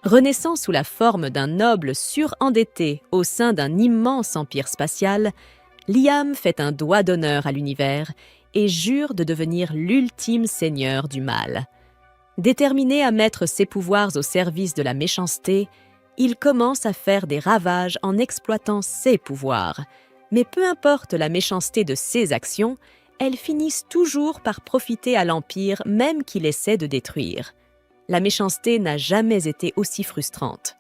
Renaissant sous la forme d'un noble surendetté au sein d'un immense empire spatial, Liam fait un doigt d'honneur à l'univers et jure de devenir l'ultime seigneur du mal. Déterminé à mettre ses pouvoirs au service de la méchanceté, il commence à faire des ravages en exploitant ses pouvoirs. Mais peu importe la méchanceté de ses actions, elles finissent toujours par profiter à l'Empire même qu'il essaie de détruire. La méchanceté n'a jamais été aussi frustrante.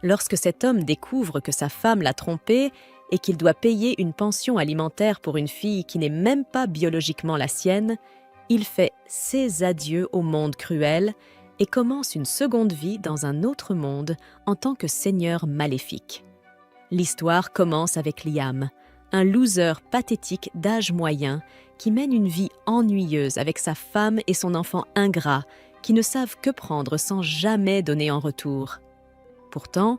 Lorsque cet homme découvre que sa femme l'a trompé et qu'il doit payer une pension alimentaire pour une fille qui n'est même pas biologiquement la sienne, il fait ses adieux au monde cruel et commence une seconde vie dans un autre monde en tant que seigneur maléfique. L'histoire commence avec Liam, un loser pathétique d'âge moyen qui mène une vie ennuyeuse avec sa femme et son enfant ingrat qui ne savent que prendre sans jamais donner en retour. Pourtant,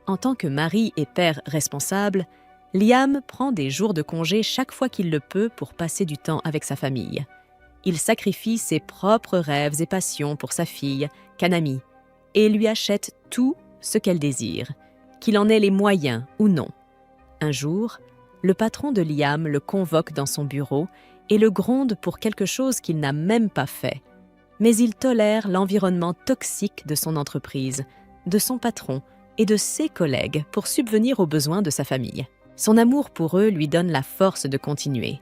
en tant que mari et père responsable, Liam prend des jours de congé chaque fois qu'il le peut pour passer du temps avec sa famille. Il sacrifie ses propres rêves et passions pour sa fille, Kanami, et lui achète tout ce qu'elle désire, qu'il en ait les moyens ou non. Un jour, le patron de Liam le convoque dans son bureau et le gronde pour quelque chose qu'il n'a même pas fait. Mais il tolère l'environnement toxique de son entreprise, de son patron et de ses collègues pour subvenir aux besoins de sa famille. Son amour pour eux lui donne la force de continuer.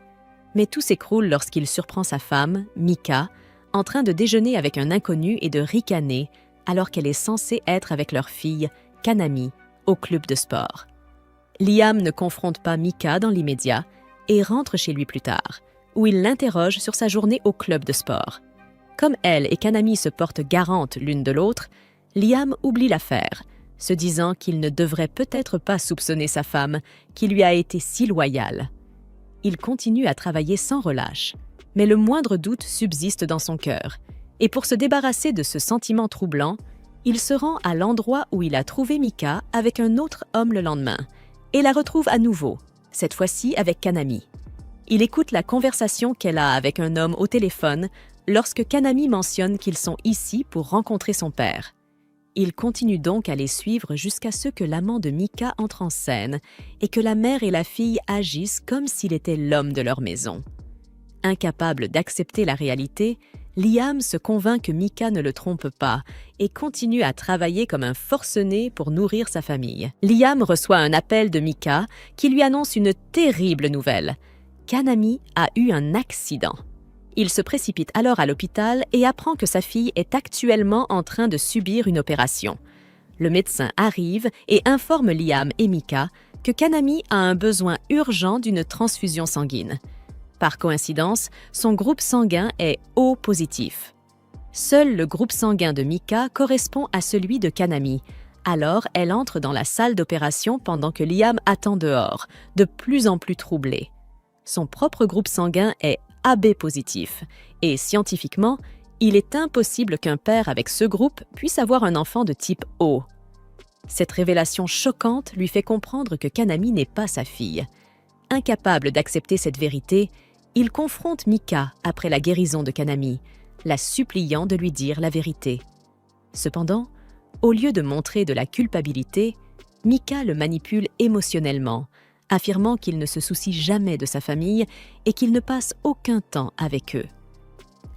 Mais tout s'écroule lorsqu'il surprend sa femme, Mika, en train de déjeuner avec un inconnu et de ricaner alors qu'elle est censée être avec leur fille, Kanami, au club de sport. Liam ne confronte pas Mika dans l'immédiat et rentre chez lui plus tard, où il l'interroge sur sa journée au club de sport. Comme elle et Kanami se portent garantes l'une de l'autre, Liam oublie l'affaire, se disant qu'il ne devrait peut-être pas soupçonner sa femme, qui lui a été si loyale. Il continue à travailler sans relâche, mais le moindre doute subsiste dans son cœur. Et pour se débarrasser de ce sentiment troublant, il se rend à l'endroit où il a trouvé Mika avec un autre homme le lendemain, et la retrouve à nouveau, cette fois-ci avec Kanami. Il écoute la conversation qu'elle a avec un homme au téléphone lorsque Kanami mentionne qu'ils sont ici pour rencontrer son père. Il continue donc à les suivre jusqu'à ce que l'amant de Mika entre en scène et que la mère et la fille agissent comme s'il était l'homme de leur maison. Incapable d'accepter la réalité, Liam se convainc que Mika ne le trompe pas et continue à travailler comme un forcené pour nourrir sa famille. Liam reçoit un appel de Mika qui lui annonce une terrible nouvelle. Kanami a eu un accident. Il se précipite alors à l'hôpital et apprend que sa fille est actuellement en train de subir une opération. Le médecin arrive et informe Liam et Mika que Kanami a un besoin urgent d'une transfusion sanguine. Par coïncidence, son groupe sanguin est O positif. Seul le groupe sanguin de Mika correspond à celui de Kanami. Alors, elle entre dans la salle d'opération pendant que Liam attend dehors, de plus en plus troublé. Son propre groupe sanguin est AB positif, et scientifiquement, il est impossible qu'un père avec ce groupe puisse avoir un enfant de type O. Cette révélation choquante lui fait comprendre que Kanami n'est pas sa fille. Incapable d'accepter cette vérité, il confronte Mika après la guérison de Kanami, la suppliant de lui dire la vérité. Cependant, au lieu de montrer de la culpabilité, Mika le manipule émotionnellement, affirmant qu'il ne se soucie jamais de sa famille et qu'il ne passe aucun temps avec eux.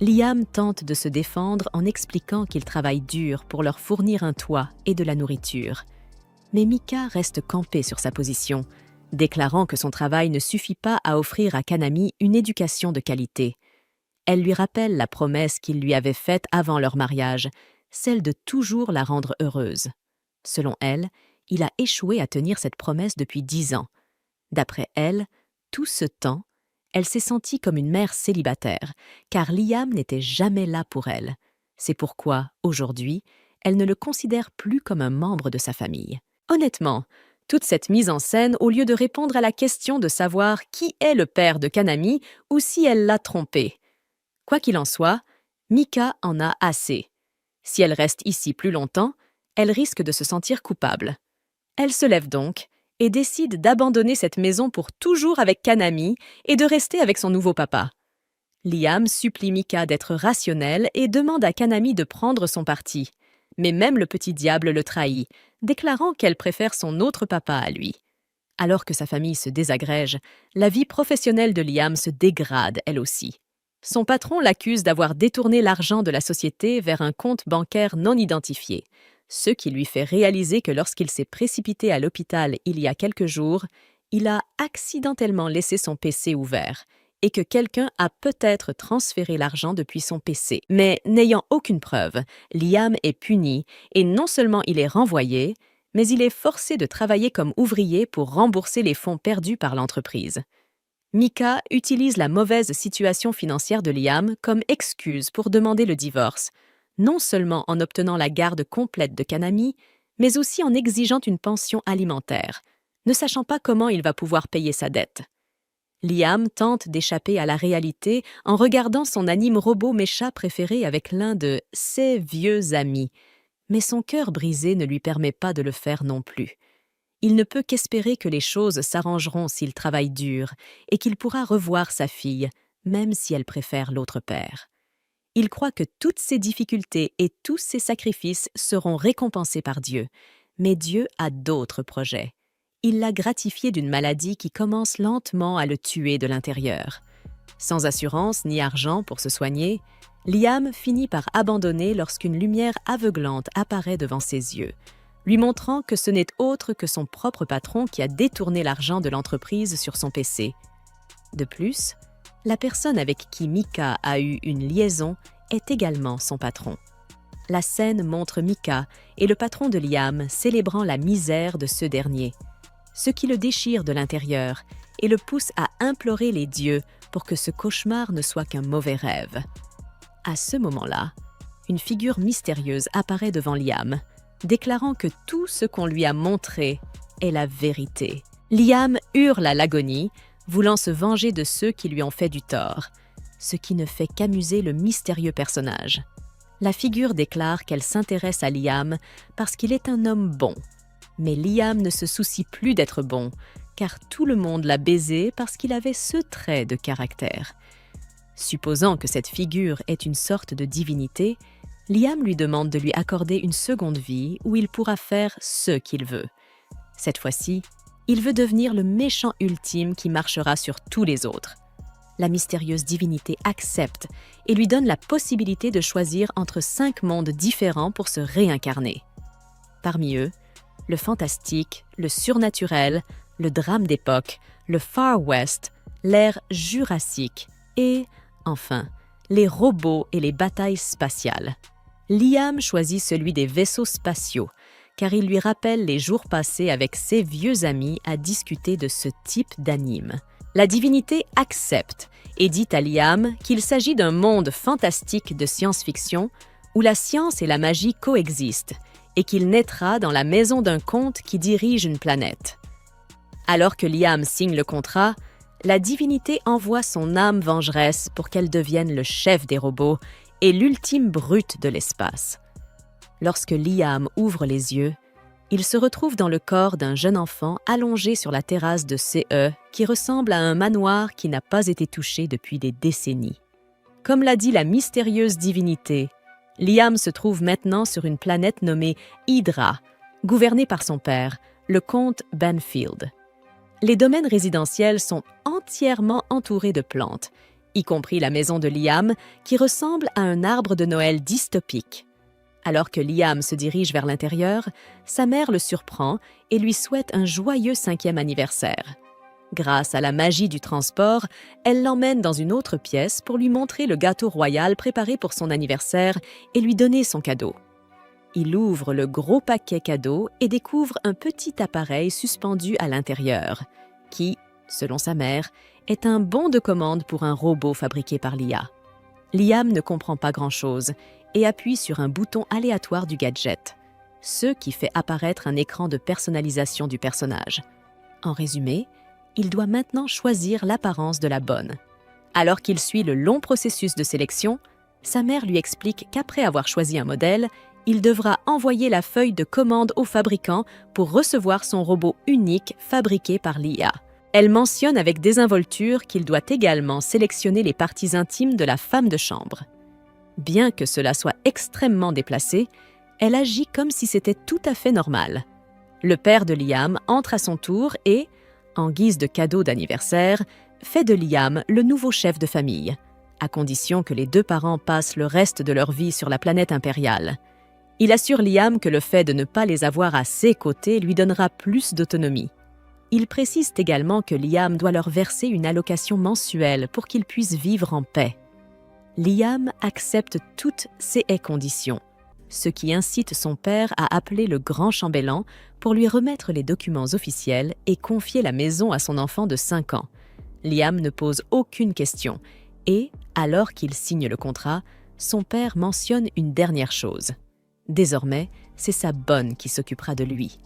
Liam tente de se défendre en expliquant qu'il travaille dur pour leur fournir un toit et de la nourriture. Mais Mika reste campée sur sa position, déclarant que son travail ne suffit pas à offrir à Kanami une éducation de qualité. Elle lui rappelle la promesse qu'il lui avait faite avant leur mariage, celle de toujours la rendre heureuse. Selon elle, il a échoué à tenir cette promesse depuis 10 ans. D'après elle, tout ce temps, elle s'est sentie comme une mère célibataire, car Liam n'était jamais là pour elle. C'est pourquoi, aujourd'hui, elle ne le considère plus comme un membre de sa famille. Honnêtement, toute cette mise en scène, au lieu de répondre à la question de savoir qui est le père de Kanami ou si elle l'a trompé. Quoi qu'il en soit, Mika en a assez. Si elle reste ici plus longtemps, elle risque de se sentir coupable. Elle se lève donc et décide d'abandonner cette maison pour toujours avec Kanami et de rester avec son nouveau papa. Liam supplie Mika d'être rationnelle et demande à Kanami de prendre son parti. Mais même le petit diable le trahit, déclarant qu'elle préfère son autre papa à lui. Alors que sa famille se désagrège, la vie professionnelle de Liam se dégrade elle aussi. Son patron l'accuse d'avoir détourné l'argent de la société vers un compte bancaire non identifié, ce qui lui fait réaliser que lorsqu'il s'est précipité à l'hôpital il y a quelques jours, il a accidentellement laissé son PC ouvert et que quelqu'un a peut-être transféré l'argent depuis son PC. Mais n'ayant aucune preuve, Liam est puni et non seulement il est renvoyé, mais il est forcé de travailler comme ouvrier pour rembourser les fonds perdus par l'entreprise. Micah utilise la mauvaise situation financière de Liam comme excuse pour demander le divorce, non seulement en obtenant la garde complète de Kanami, mais aussi en exigeant une pension alimentaire, ne sachant pas comment il va pouvoir payer sa dette. Liam tente d'échapper à la réalité en regardant son anime robot Mesha préféré avec l'un de ses vieux amis, mais son cœur brisé ne lui permet pas de le faire non plus. Il ne peut qu'espérer que les choses s'arrangeront s'il travaille dur et qu'il pourra revoir sa fille, même si elle préfère l'autre père. Il croit que toutes ses difficultés et tous ses sacrifices seront récompensés par Dieu, mais Dieu a d'autres projets. Il l'a gratifié d'une maladie qui commence lentement à le tuer de l'intérieur. Sans assurance ni argent pour se soigner, Liam finit par abandonner lorsqu'une lumière aveuglante apparaît devant ses yeux, lui montrant que ce n'est autre que son propre patron qui a détourné l'argent de l'entreprise sur son PC. De plus, la personne avec qui Micah a eu une liaison est également son patron. La scène montre Micah et le patron de Liam célébrant la misère de ce dernier, ce qui le déchire de l'intérieur et le pousse à implorer les dieux pour que ce cauchemar ne soit qu'un mauvais rêve. À ce moment-là, une figure mystérieuse apparaît devant Liam, déclarant que tout ce qu'on lui a montré est la vérité. Liam hurle à l'agonie, voulant se venger de ceux qui lui ont fait du tort, ce qui ne fait qu'amuser le mystérieux personnage. La figure déclare qu'elle s'intéresse à Liam parce qu'il est un homme bon. Mais Liam ne se soucie plus d'être bon, car tout le monde l'a baisé parce qu'il avait ce trait de caractère. Supposant que cette figure est une sorte de divinité, Liam lui demande de lui accorder une seconde vie où il pourra faire ce qu'il veut. Cette fois-ci, il veut devenir le méchant ultime qui marchera sur tous les autres. La mystérieuse divinité accepte et lui donne la possibilité de choisir entre 5 mondes différents pour se réincarner. Parmi eux, le fantastique, le surnaturel, le drame d'époque, le Far West, l'ère jurassique et, enfin, les robots et les batailles spatiales. Liam choisit celui des vaisseaux spatiaux, car il lui rappelle les jours passés avec ses vieux amis à discuter de ce type d'anime. La divinité accepte et dit à Liam qu'il s'agit d'un monde fantastique de science-fiction où la science et la magie coexistent et qu'il naîtra dans la maison d'un comte qui dirige une planète. Alors que Liam signe le contrat, la divinité envoie son âme vengeresse pour qu'elle devienne le chef des robots et l'ultime brute de l'espace. Lorsque Liam ouvre les yeux, il se retrouve dans le corps d'un jeune enfant allongé sur la terrasse de CE qui ressemble à un manoir qui n'a pas été touché depuis des décennies. Comme l'a dit la mystérieuse divinité, Liam se trouve maintenant sur une planète nommée Hydra, gouvernée par son père, le comte Banfield. Les domaines résidentiels sont entièrement entourés de plantes, y compris la maison de Liam, qui ressemble à un arbre de Noël dystopique. Alors que Liam se dirige vers l'intérieur, sa mère le surprend et lui souhaite un joyeux 5e anniversaire. Grâce à la magie du transport, elle l'emmène dans une autre pièce pour lui montrer le gâteau royal préparé pour son anniversaire et lui donner son cadeau. Il ouvre le gros paquet cadeau et découvre un petit appareil suspendu à l'intérieur, qui, selon sa mère, est un bon de commande pour un robot fabriqué par l'IA. Liam ne comprend pas grand-chose et appuie sur un bouton aléatoire du gadget, ce qui fait apparaître un écran de personnalisation du personnage. En résumé, il doit maintenant choisir l'apparence de la bonne. Alors qu'il suit le long processus de sélection, sa mère lui explique qu'après avoir choisi un modèle, il devra envoyer la feuille de commande au fabricant pour recevoir son robot unique fabriqué par l'IA. Elle mentionne avec désinvolture qu'il doit également sélectionner les parties intimes de la femme de chambre. Bien que cela soit extrêmement déplacé, Elle agit comme si c'était tout à fait normal. Le père de Liam entre à son tour et, en guise de cadeau d'anniversaire, fait de Liam le nouveau chef de famille, à condition que les deux parents passent le reste de leur vie sur la planète impériale. Il assure Liam que le fait de ne pas les avoir à ses côtés lui donnera plus d'autonomie. Il précise également que Liam doit leur verser une allocation mensuelle pour qu'ils puissent vivre en paix. Liam accepte toutes ces conditions, ce qui incite son père à appeler le grand chambellan pour lui remettre les documents officiels et confier la maison à son enfant de 5 ans. Liam ne pose aucune question et, alors qu'il signe le contrat, son père mentionne une dernière chose. Désormais, c'est sa bonne qui s'occupera de lui.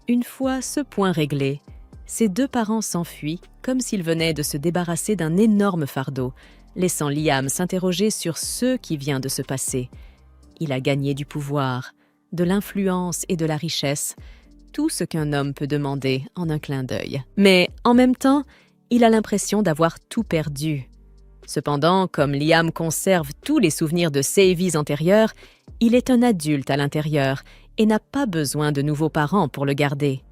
Une fois ce point réglé, ses deux parents s'enfuient comme s'ils venaient de se débarrasser d'un énorme fardeau, laissant Liam s'interroger sur ce qui vient de se passer. Il a gagné du pouvoir, de l'influence et de la richesse, tout ce qu'un homme peut demander en un clin d'œil. Mais en même temps, il a l'impression d'avoir tout perdu. Cependant, comme Liam conserve tous les souvenirs de ses vies antérieures, il est un adulte à l'intérieur et n'a pas besoin de nouveaux parents pour le garder.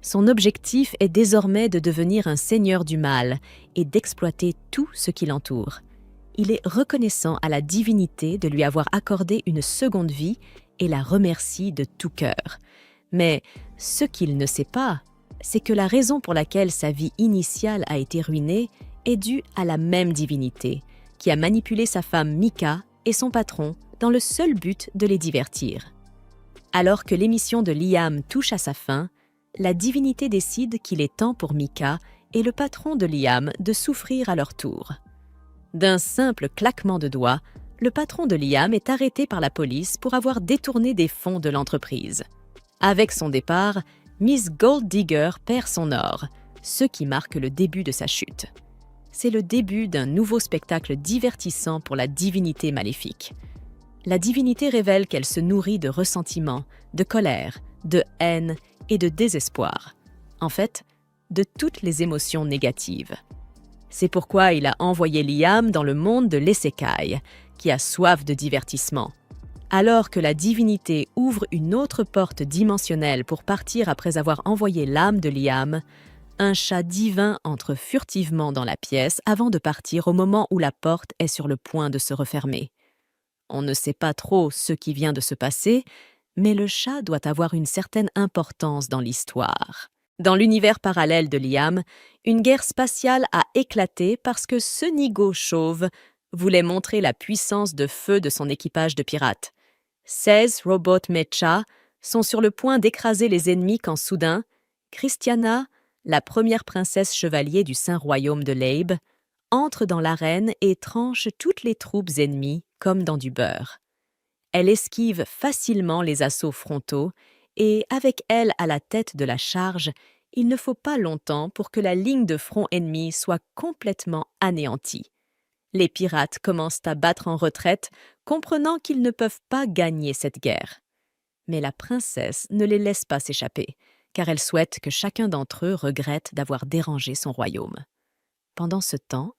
Son objectif est désormais de devenir un seigneur du mal et d'exploiter tout ce qui l'entoure. Il est reconnaissant à la divinité de lui avoir accordé une seconde vie et la remercie de tout cœur. Mais ce qu'il ne sait pas, c'est que la raison pour laquelle sa vie initiale a été ruinée est due à la même divinité, qui a manipulé sa femme Mika et son patron dans le seul but de les divertir. Alors que l'émission de Liam touche à sa fin, la divinité décide qu'il est temps pour Mika et le patron de Liam de souffrir à leur tour. D'un simple claquement de doigts, le patron de Liam est arrêté par la police pour avoir détourné des fonds de l'entreprise. Avec son départ, Miss Gold Digger perd son or, ce qui marque le début de sa chute. C'est le début d'un nouveau spectacle divertissant pour la divinité maléfique. La divinité révèle qu'elle se nourrit de ressentiment, de colère, de haine et de désespoir. En fait, de toutes les émotions négatives. C'est pourquoi il a envoyé Liam dans le monde de l'Isekai, qui a soif de divertissement. Alors que la divinité ouvre une autre porte dimensionnelle pour partir après avoir envoyé l'âme de Liam, un chat divin entre furtivement dans la pièce avant de partir au moment où la porte est sur le point de se refermer. On ne sait pas trop ce qui vient de se passer, mais le chat doit avoir une certaine importance dans l'histoire. Dans l'univers parallèle de Liam, une guerre spatiale a éclaté parce que ce nigo chauve voulait montrer la puissance de feu de son équipage de pirates. 16 robots mecha sont sur le point d'écraser les ennemis quand soudain, Christiana, la première princesse chevalier du Saint-Royaume de Leib, entre dans l'arène et tranche toutes les troupes ennemies comme dans du beurre. Elle esquive facilement les assauts frontaux et, avec elle à la tête de la charge, il ne faut pas longtemps pour que la ligne de front ennemie soit complètement anéantie. Les pirates commencent à battre en retraite, comprenant qu'ils ne peuvent pas gagner cette guerre. Mais la princesse ne les laisse pas s'échapper, car elle souhaite que chacun d'entre eux regrette d'avoir dérangé son royaume. Pendant ce temps,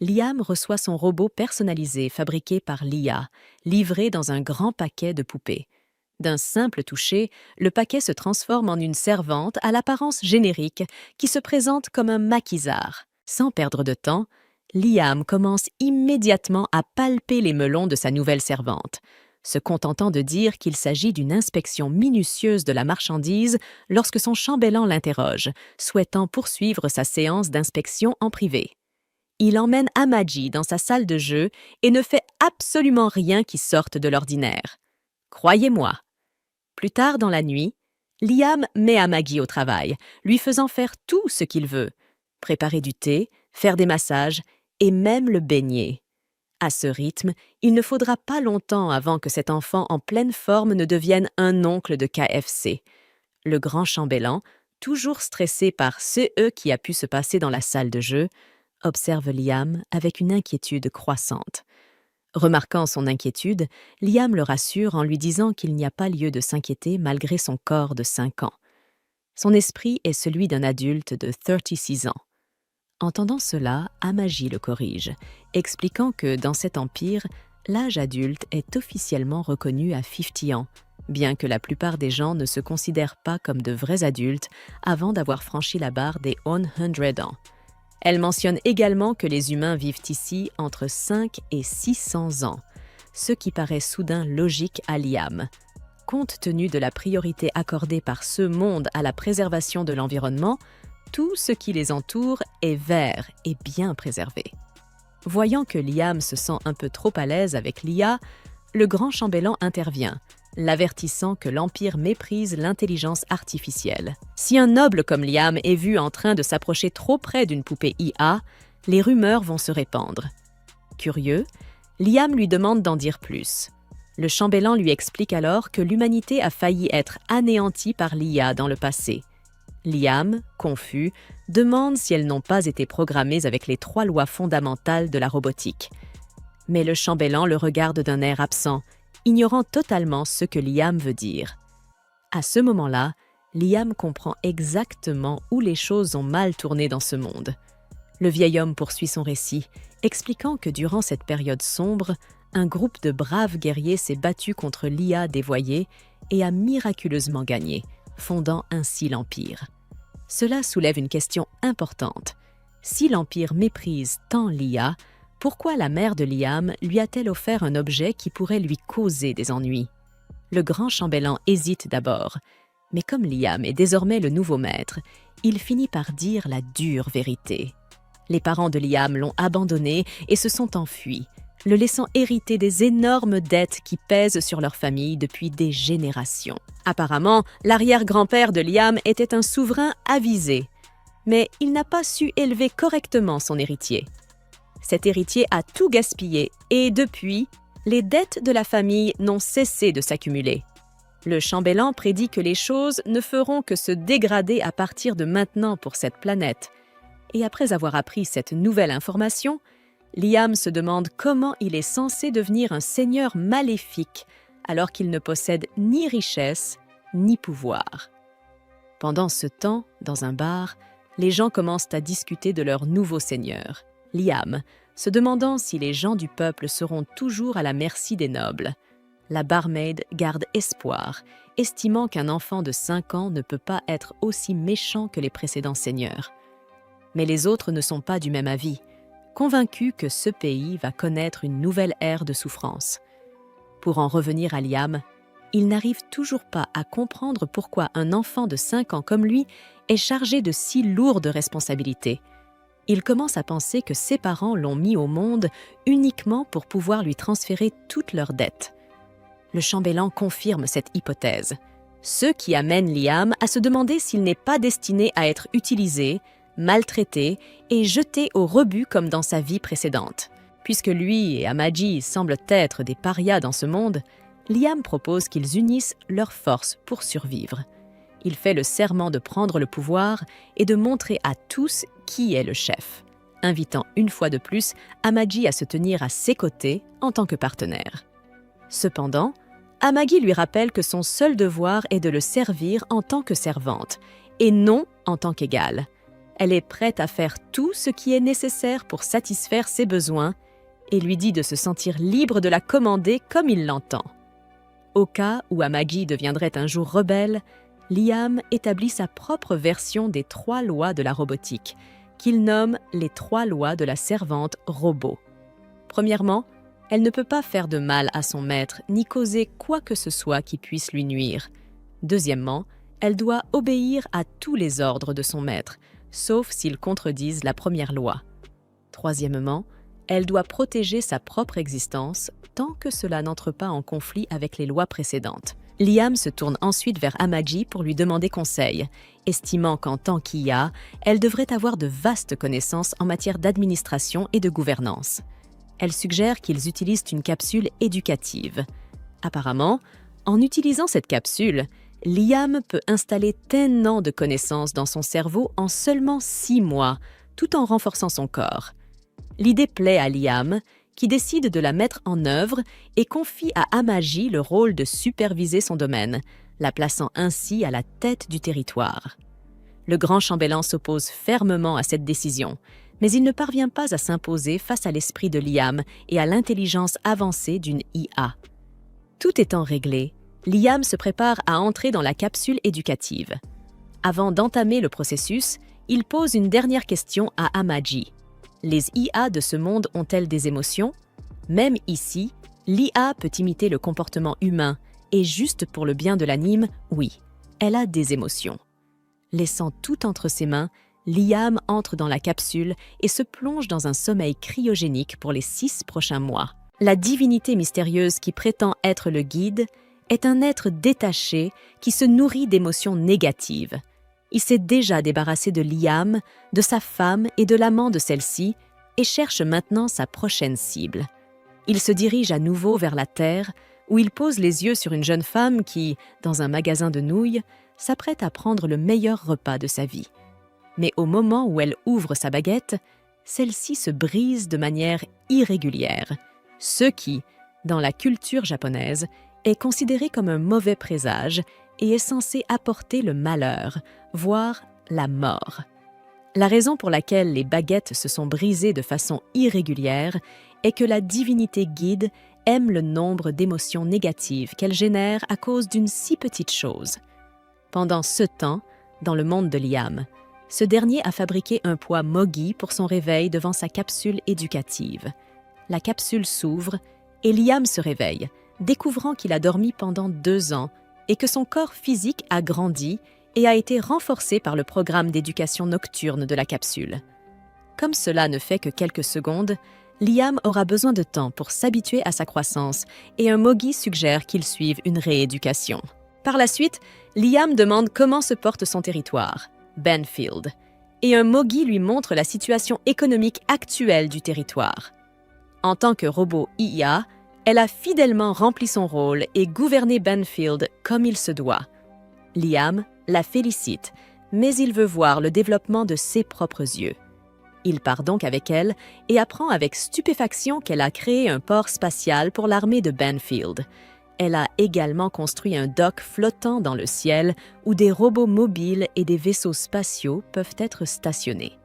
Liam reçoit son robot personnalisé fabriqué par l'IA, livré dans un grand paquet de poupées. D'un simple toucher, le paquet se transforme en une servante à l'apparence générique qui se présente comme un maquisard. Sans perdre de temps, Liam commence immédiatement à palper les melons de sa nouvelle servante, se contentant de dire qu'il s'agit d'une inspection minutieuse de la marchandise lorsque son chambellan l'interroge, souhaitant poursuivre sa séance d'inspection en privé. Il emmène Amagi dans sa salle de jeu et ne fait absolument rien qui sorte de l'ordinaire. Croyez-moi. Plus tard dans la nuit, Liam met Amagi au travail, lui faisant faire tout ce qu'il veut, préparer du thé, faire des massages et même le baigner. À ce rythme, il ne faudra pas longtemps avant que cet enfant en pleine forme ne devienne un oncle de KFC. Le grand chambellan, toujours stressé par ce qui a pu se passer dans la salle de jeu, observe Liam avec une inquiétude croissante. Remarquant son inquiétude, Liam le rassure en lui disant qu'il n'y a pas lieu de s'inquiéter malgré son corps de 5 ans. Son esprit est celui d'un adulte de 36 ans. Entendant cela, Amagi le corrige, expliquant que dans cet empire, L'âge adulte est officiellement reconnu à 50 ans, bien que la plupart des gens ne se considèrent pas comme de vrais adultes avant d'avoir franchi la barre des 100 ans. Elle mentionne également que les humains vivent ici entre 5 et 600 ans, ce qui paraît soudain logique à Liam. Compte tenu de la priorité accordée par ce monde à la préservation de l'environnement, tout ce qui les entoure est vert et bien préservé. Voyant que Liam se sent un peu trop à l'aise avec l'IA, le grand chambellan intervient, l'avertissant que l'Empire méprise l'intelligence artificielle. Si un noble comme Liam est vu en train de s'approcher trop près d'une poupée IA, les rumeurs vont se répandre. Curieux, Liam lui demande d'en dire plus. Le chambellan lui explique alors que l'humanité a failli être anéantie par l'IA dans le passé. Liam, confus, demande si elles n'ont pas été programmées avec les 3 lois fondamentales de la robotique. Mais le chambellan le regarde d'un air absent, ignorant totalement ce que Liam veut dire. À ce moment-là, Liam comprend exactement où les choses ont mal tourné dans ce monde. Le vieil homme poursuit son récit, expliquant que durant cette période sombre, un groupe de braves guerriers s'est battu contre l'IA dévoyée et a miraculeusement gagné, fondant ainsi l'Empire. Cela soulève une question importante. Si l'Empire méprise tant l'IA, pourquoi la mère de Liam lui a-t-elle offert un objet qui pourrait lui causer des ennuis? Le grand chambellan hésite d'abord, mais comme Liam est désormais le nouveau maître, il finit par dire la dure vérité. Les parents de Liam l'ont abandonné et se sont enfuis, le laissant hériter des énormes dettes qui pèsent sur leur famille depuis des générations. Apparemment, l'arrière-grand-père de Liam était un souverain avisé, mais il n'a pas su élever correctement son héritier. Cet héritier a tout gaspillé et depuis, les dettes de la famille n'ont cessé de s'accumuler. Le chambellan prédit que les choses ne feront que se dégrader à partir de maintenant pour cette planète. Et après avoir appris cette nouvelle information, Liam se demande comment il est censé devenir un seigneur maléfique alors qu'il ne possède ni richesse ni pouvoir. Pendant ce temps, dans un bar, les gens commencent à discuter de leur nouveau seigneur, Liam, se demandant si les gens du peuple seront toujours à la merci des nobles. La barmaid garde espoir, estimant qu'un enfant de 5 ans ne peut pas être aussi méchant que les précédents seigneurs. Mais les autres ne sont pas du même avis, convaincus que ce pays va connaître une nouvelle ère de souffrance. Pour en revenir à Liam, il n'arrive toujours pas à comprendre pourquoi un enfant de 5 ans comme lui est chargé de si lourdes responsabilités. Il commence à penser que ses parents l'ont mis au monde uniquement pour pouvoir lui transférer toutes leurs dettes. Le chambellan confirme cette hypothèse, ce qui amène Liam à se demander s'il n'est pas destiné à être utilisé, maltraité et jeté au rebut comme dans sa vie précédente. Puisque lui et Amaji semblent être des parias dans ce monde, Liam propose qu'ils unissent leurs forces pour survivre. Il fait le serment de prendre le pouvoir et de montrer à tous qui est le chef, invitant une fois de plus Amaji à se tenir à ses côtés en tant que partenaire. Cependant, Amagi lui rappelle que son seul devoir est de le servir en tant que servante, et non en tant qu'égale. Elle est prête à faire tout ce qui est nécessaire pour satisfaire ses besoins et lui dit de se sentir libre de la commander comme il l'entend. Au cas où Amagi deviendrait un jour rebelle, Liam établit sa propre version des 3 lois de la robotique, qu'il nomme les 3 lois de la servante robot. Premièrement, elle ne peut pas faire de mal à son maître ni causer quoi que ce soit qui puisse lui nuire. Deuxièmement, elle doit obéir à tous les ordres de son maître, sauf s'ils contredisent la première loi. Troisièmement, elle doit protéger sa propre existence tant que cela n'entre pas en conflit avec les lois précédentes. Liam se tourne ensuite vers Amagi pour lui demander conseil, estimant qu'en tant qu'IA, elle devrait avoir de vastes connaissances en matière d'administration et de gouvernance. Elle suggère qu'ils utilisent une capsule éducative. Apparemment, en utilisant cette capsule, Liam peut installer tellement de connaissances dans son cerveau en seulement 6 mois, tout en renforçant son corps. L'idée plaît à Liam, qui décide de la mettre en œuvre et confie à Amagi le rôle de superviser son domaine, la plaçant ainsi à la tête du territoire. Le grand chambellan s'oppose fermement à cette décision, Mais il ne parvient pas à s'imposer face à l'esprit de Liam et à l'intelligence avancée d'une IA. Tout étant réglé, Liam se prépare à entrer dans la capsule éducative. Avant d'entamer le processus, il pose une dernière question à Amaji. Les IA de ce monde ont-elles des émotions? Même ici, l'IA peut imiter le comportement humain et juste pour le bien de l'anime, oui, elle a des émotions. Laissant tout entre ses mains, Liam entre dans la capsule et se plonge dans un sommeil cryogénique pour les 6 prochains mois. La divinité mystérieuse qui prétend être le guide est un être détaché qui se nourrit d'émotions négatives. Il s'est déjà débarrassé de Liam, de sa femme et de l'amant de celle-ci et cherche maintenant sa prochaine cible. Il se dirige à nouveau vers la Terre, où il pose les yeux sur une jeune femme qui, dans un magasin de nouilles, s'apprête à prendre le meilleur repas de sa vie. Mais au moment où elle ouvre sa baguette, celle-ci se brise de manière irrégulière, ce qui, dans la culture japonaise, est considéré comme un mauvais présage et est censé apporter le malheur, voire la mort. La raison pour laquelle les baguettes se sont brisées de façon irrégulière est que la divinité guide aime le nombre d'émotions négatives qu'elle génère à cause d'une si petite chose. Pendant ce temps, dans le monde de Liam, ce dernier a fabriqué un poids Mogi pour son réveil devant sa capsule éducative. La capsule s'ouvre et Liam se réveille, découvrant qu'il a dormi pendant 2 ans et que son corps physique a grandi et a été renforcé par le programme d'éducation nocturne de la capsule. Comme cela ne fait que quelques secondes, Liam aura besoin de temps pour s'habituer à sa croissance et un Mogi suggère qu'il suive une rééducation. Par la suite, Liam demande comment se porte son territoire, Benfield, et un Mogi lui montre la situation économique actuelle du territoire. En tant que robot IA, elle a fidèlement rempli son rôle et gouverné Benfield comme il se doit. Liam la félicite, mais il veut voir le développement de ses propres yeux. Il part donc avec elle et apprend avec stupéfaction qu'elle a créé un port spatial pour l'armée de Benfield. Elle a également construit un dock flottant dans le ciel où des robots mobiles et des vaisseaux spatiaux peuvent être stationnés.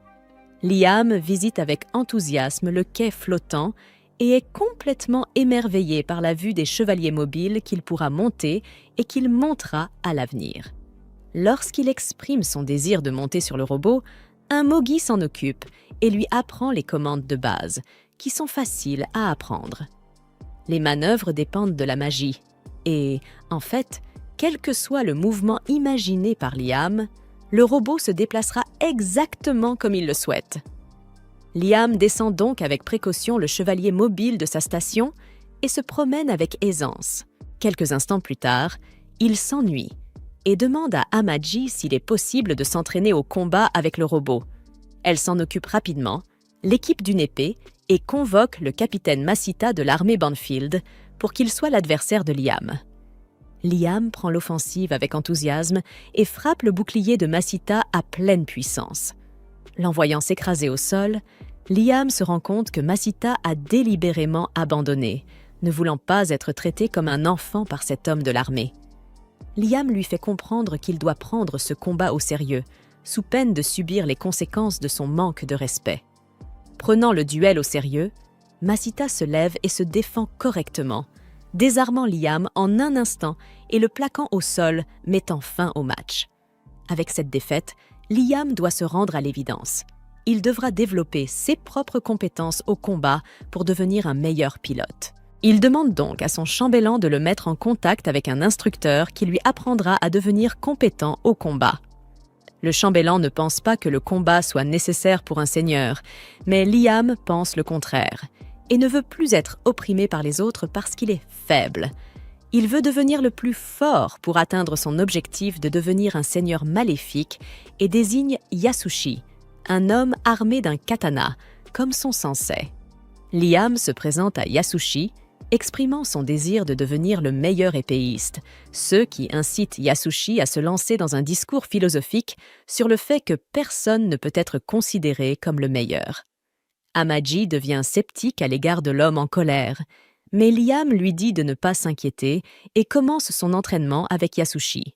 Liam visite avec enthousiasme le quai flottant et est complètement émerveillé par la vue des chevaliers mobiles qu'il pourra monter et qu'il montera à l'avenir. Lorsqu'il exprime son désir de monter sur le robot, un Mogi s'en occupe et lui apprend les commandes de base, qui sont faciles à apprendre. Les manœuvres dépendent de la magie, et, en fait, quel que soit le mouvement imaginé par Liam, le robot se déplacera exactement comme il le souhaite. Liam descend donc avec précaution le chevalier mobile de sa station et se promène avec aisance. Quelques instants plus tard, il s'ennuie et demande à Amaji s'il est possible de s'entraîner au combat avec le robot. Elle s'en occupe rapidement, l'équipe d'une épée et convoque le capitaine Masita de l'armée Benfield pour qu'il soit l'adversaire de Liam. Liam prend l'offensive avec enthousiasme et frappe le bouclier de Masita à pleine puissance. L'envoyant s'écraser au sol, Liam se rend compte que Masita a délibérément abandonné, ne voulant pas être traité comme un enfant par cet homme de l'armée. Liam lui fait comprendre qu'il doit prendre ce combat au sérieux, sous peine de subir les conséquences de son manque de respect. Prenant le duel au sérieux, Masita se lève et se défend correctement, désarmant Liam en un instant et le plaquant au sol, mettant fin au match. Avec cette défaite, Liam doit se rendre à l'évidence. Il devra développer ses propres compétences au combat pour devenir un meilleur pilote. Il demande donc à son chambellan de le mettre en contact avec un instructeur qui lui apprendra à devenir compétent au combat. Le chambellan ne pense pas que le combat soit nécessaire pour un seigneur, mais Liam pense le contraire et ne veut plus être opprimé par les autres parce qu'il est faible. Il veut devenir le plus fort pour atteindre son objectif de devenir un seigneur maléfique et désigne Yasushi, un homme armé d'un katana, comme son sensei. Liam se présente à Yasushi, exprimant son désir de devenir le meilleur épéiste, ce qui incite Yasushi à se lancer dans un discours philosophique sur le fait que personne ne peut être considéré comme le meilleur. Amaji devient sceptique à l'égard de l'homme en colère, mais Liam lui dit de ne pas s'inquiéter et commence son entraînement avec Yasushi.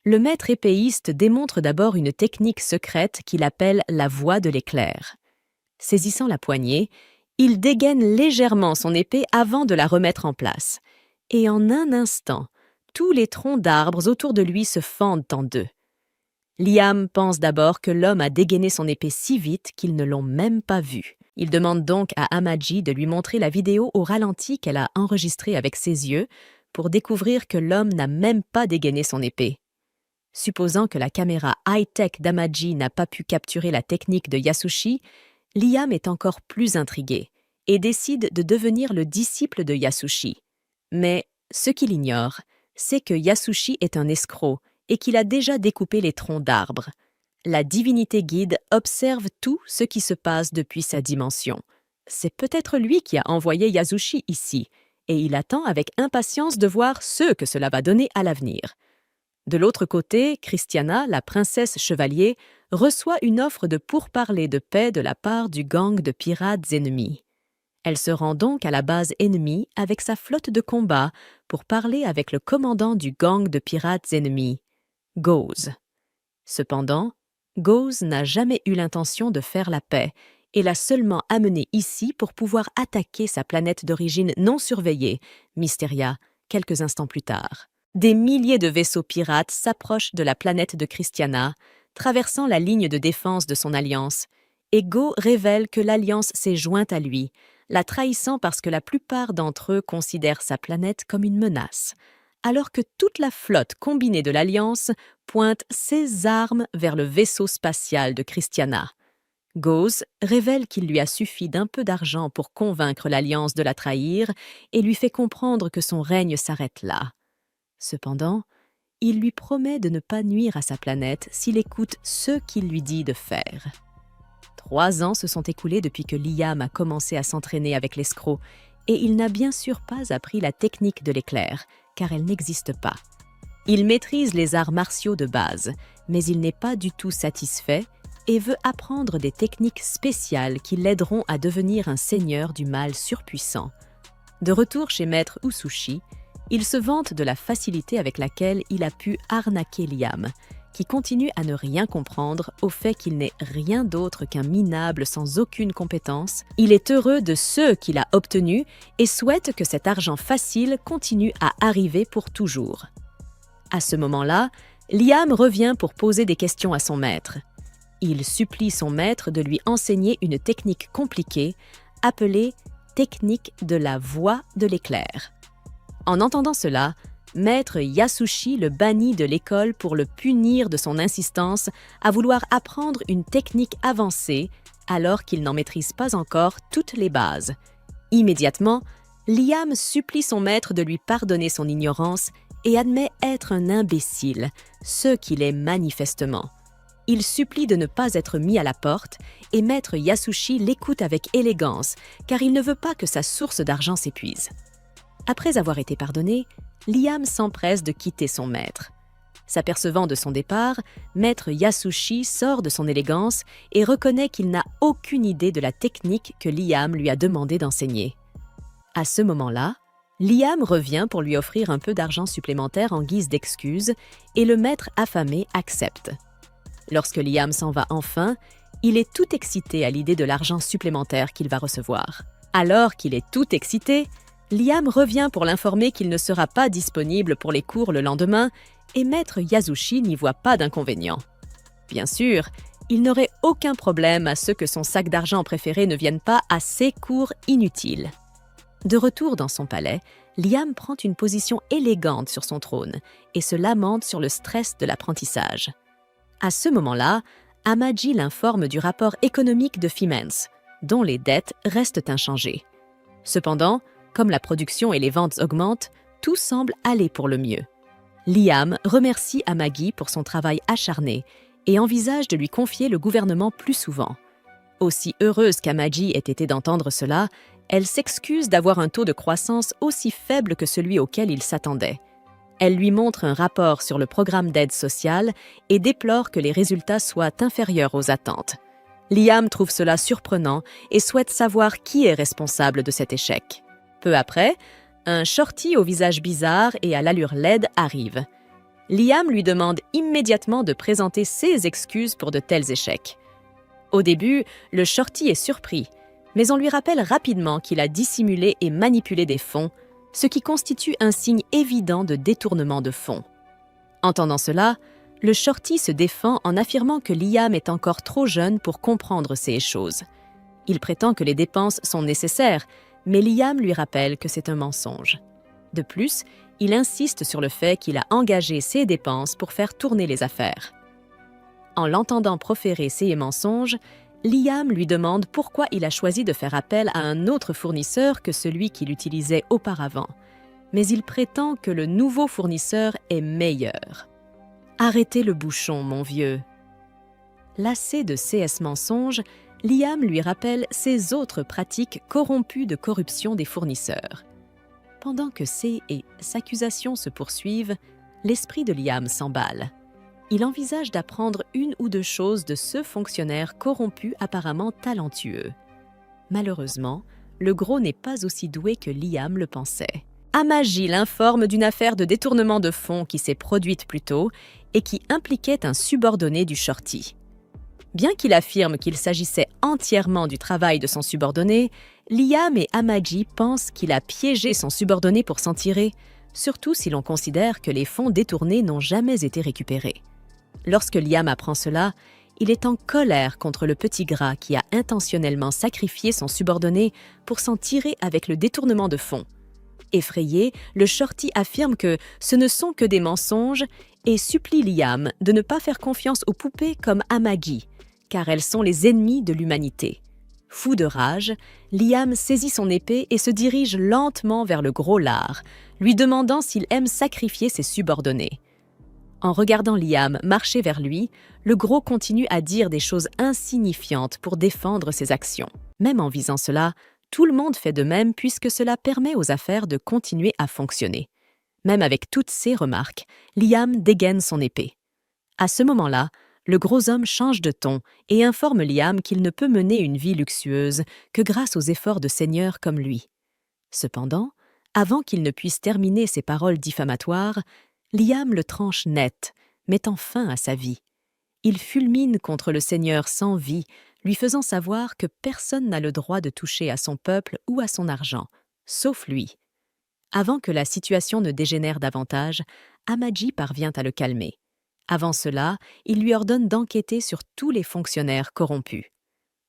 Le maître épéiste démontre d'abord une technique secrète qu'il appelle la voie de l'éclair. Saisissant la poignée, il dégaine légèrement son épée avant de la remettre en place. Et en un instant, tous les troncs d'arbres autour de lui se fendent en deux. Liam pense d'abord que l'homme a dégainé son épée si vite qu'ils ne l'ont même pas vu. Il demande donc à Amaji de lui montrer la vidéo au ralenti qu'elle a enregistrée avec ses yeux pour découvrir que l'homme n'a même pas dégainé son épée. Supposant que la caméra high-tech d'Amaji n'a pas pu capturer la technique de Yasushi, Liam est encore plus intrigué et décide de devenir le disciple de Yasushi. Mais ce qu'il ignore, c'est que Yasushi est un escroc et qu'il a déjà découpé les troncs d'arbres. La divinité guide observe tout ce qui se passe depuis sa dimension. C'est peut-être lui qui a envoyé Yasushi ici, et il attend avec impatience de voir ce que cela va donner à l'avenir. De l'autre côté, Christiana, la princesse chevalier, reçoit une offre de pourparlers de paix de la part du gang de pirates ennemis. Elle se rend donc à la base ennemie avec sa flotte de combat pour parler avec le commandant du gang de pirates ennemis, Goz. Cependant, Goz n'a jamais eu l'intention de faire la paix et l'a seulement amené ici pour pouvoir attaquer sa planète d'origine non surveillée, Mysteria, quelques instants plus tard. Des milliers de vaisseaux pirates s'approchent de la planète de Christiana, traversant la ligne de défense de son alliance, et Go révèle que l'alliance s'est jointe à lui, la trahissant parce que la plupart d'entre eux considèrent sa planète comme une menace, alors que toute la flotte combinée de l'Alliance pointe ses armes vers le vaisseau spatial de Christiana. Goz révèle qu'il lui a suffi d'un peu d'argent pour convaincre l'Alliance de la trahir et lui fait comprendre que son règne s'arrête là. Cependant, il lui promet de ne pas nuire à sa planète s'il écoute ce qu'il lui dit de faire. 3 ans se sont écoulés depuis que Liam a commencé à s'entraîner avec l'escroc, et il n'a bien sûr pas appris la technique de l'éclair, car elle n'existe pas. Il maîtrise les arts martiaux de base, mais il n'est pas du tout satisfait et veut apprendre des techniques spéciales qui l'aideront à devenir un seigneur du mal surpuissant. De retour chez Maître Usushi, il se vante de la facilité avec laquelle il a pu arnaquer Liam, qui continue à ne rien comprendre au fait qu'il n'est rien d'autre qu'un minable sans aucune compétence. Il est heureux de ce qu'il a obtenu et souhaite que cet argent facile continue à arriver pour toujours. À ce moment-là, Liam revient pour poser des questions à son maître. Il supplie son maître de lui enseigner une technique compliquée appelée « technique de la voie de l'éclair ». En entendant cela, Maître Yasushi le bannit de l'école pour le punir de son insistance à vouloir apprendre une technique avancée alors qu'il n'en maîtrise pas encore toutes les bases. Immédiatement, Liam supplie son maître de lui pardonner son ignorance et admet être un imbécile, ce qu'il est manifestement. Il supplie de ne pas être mis à la porte et Maître Yasushi l'écoute avec élégance car il ne veut pas que sa source d'argent s'épuise. Après avoir été pardonné, Liam s'empresse de quitter son maître. S'apercevant de son départ, Maître Yasushi sort de son élégance et reconnaît qu'il n'a aucune idée de la technique que Liam lui a demandé d'enseigner. À ce moment-là, Liam revient pour lui offrir un peu d'argent supplémentaire en guise d'excuse et le maître affamé accepte. Lorsque Liam s'en va enfin, il est tout excité à l'idée de l'argent supplémentaire qu'il va recevoir. Alors qu'il est tout excité, Liam revient pour l'informer qu'il ne sera pas disponible pour les cours le lendemain et Maître Yasushi n'y voit pas d'inconvénient. Bien sûr, il n'aurait aucun problème à ce que son sac d'argent préféré ne vienne pas à ses cours inutiles. De retour dans son palais, Liam prend une position élégante sur son trône et se lamente sur le stress de l'apprentissage. À ce moment-là, Amaji l'informe du rapport économique de Fimance, dont les dettes restent inchangées. Cependant, comme la production et les ventes augmentent, tout semble aller pour le mieux. Liam remercie Amagi pour son travail acharné et envisage de lui confier le gouvernement plus souvent. Aussi heureuse qu'Amagi ait été d'entendre cela, elle s'excuse d'avoir un taux de croissance aussi faible que celui auquel il s'attendait. Elle lui montre un rapport sur le programme d'aide sociale et déplore que les résultats soient inférieurs aux attentes. Liam trouve cela surprenant et souhaite savoir qui est responsable de cet échec. Peu après, un shorty au visage bizarre et à l'allure laide arrive. Liam lui demande immédiatement de présenter ses excuses pour de tels échecs. Au début, le shorty est surpris, mais on lui rappelle rapidement qu'il a dissimulé et manipulé des fonds, ce qui constitue un signe évident de détournement de fonds. Entendant cela, le shorty se défend en affirmant que Liam est encore trop jeune pour comprendre ces choses. Il prétend que les dépenses sont nécessaires, mais Liam lui rappelle que c'est un mensonge. De plus, il insiste sur le fait qu'il a engagé ces dépenses pour faire tourner les affaires. En l'entendant proférer ces mensonges, Liam lui demande pourquoi il a choisi de faire appel à un autre fournisseur que celui qu'il utilisait auparavant. Mais il prétend que le nouveau fournisseur est meilleur. « Arrêtez le bouchon, mon vieux !» Lassé de ces mensonges, Liam lui rappelle ses autres pratiques corrompues de corruption des fournisseurs. Pendant que ces accusations se poursuivent, l'esprit de Liam s'emballe. Il envisage d'apprendre une ou deux choses de ce fonctionnaire corrompu apparemment talentueux. Malheureusement, le gros n'est pas aussi doué que Liam le pensait. Amaji l'informe d'une affaire de détournement de fonds qui s'est produite plus tôt et qui impliquait un subordonné du shorty. Bien qu'il affirme qu'il s'agissait entièrement du travail de son subordonné, Liam et Amaji pensent qu'il a piégé son subordonné pour s'en tirer, surtout si l'on considère que les fonds détournés n'ont jamais été récupérés. Lorsque Liam apprend cela, il est en colère contre le petit gras qui a intentionnellement sacrifié son subordonné pour s'en tirer avec le détournement de fonds. Effrayé, le shorty affirme que ce ne sont que des mensonges et supplie Liam de ne pas faire confiance aux poupées comme Amaji, car elles sont les ennemies de l'humanité. Fou de rage, Liam saisit son épée et se dirige lentement vers le gros lard, lui demandant s'il aime sacrifier ses subordonnés. En regardant Liam marcher vers lui, le gros continue à dire des choses insignifiantes pour défendre ses actions. Même en visant cela, tout le monde fait de même puisque cela permet aux affaires de continuer à fonctionner. Même avec toutes ces remarques, Liam dégaine son épée. À ce moment-là, le gros homme change de ton et informe Liam qu'il ne peut mener une vie luxueuse que grâce aux efforts de seigneurs comme lui. Cependant, avant qu'il ne puisse terminer ses paroles diffamatoires, Liam le tranche net, mettant fin à sa vie. Il fulmine contre le seigneur sans vie, lui faisant savoir que personne n'a le droit de toucher à son peuple ou à son argent, sauf lui. Avant que la situation ne dégénère davantage, Amaji parvient à le calmer. Avant cela, il lui ordonne d'enquêter sur tous les fonctionnaires corrompus.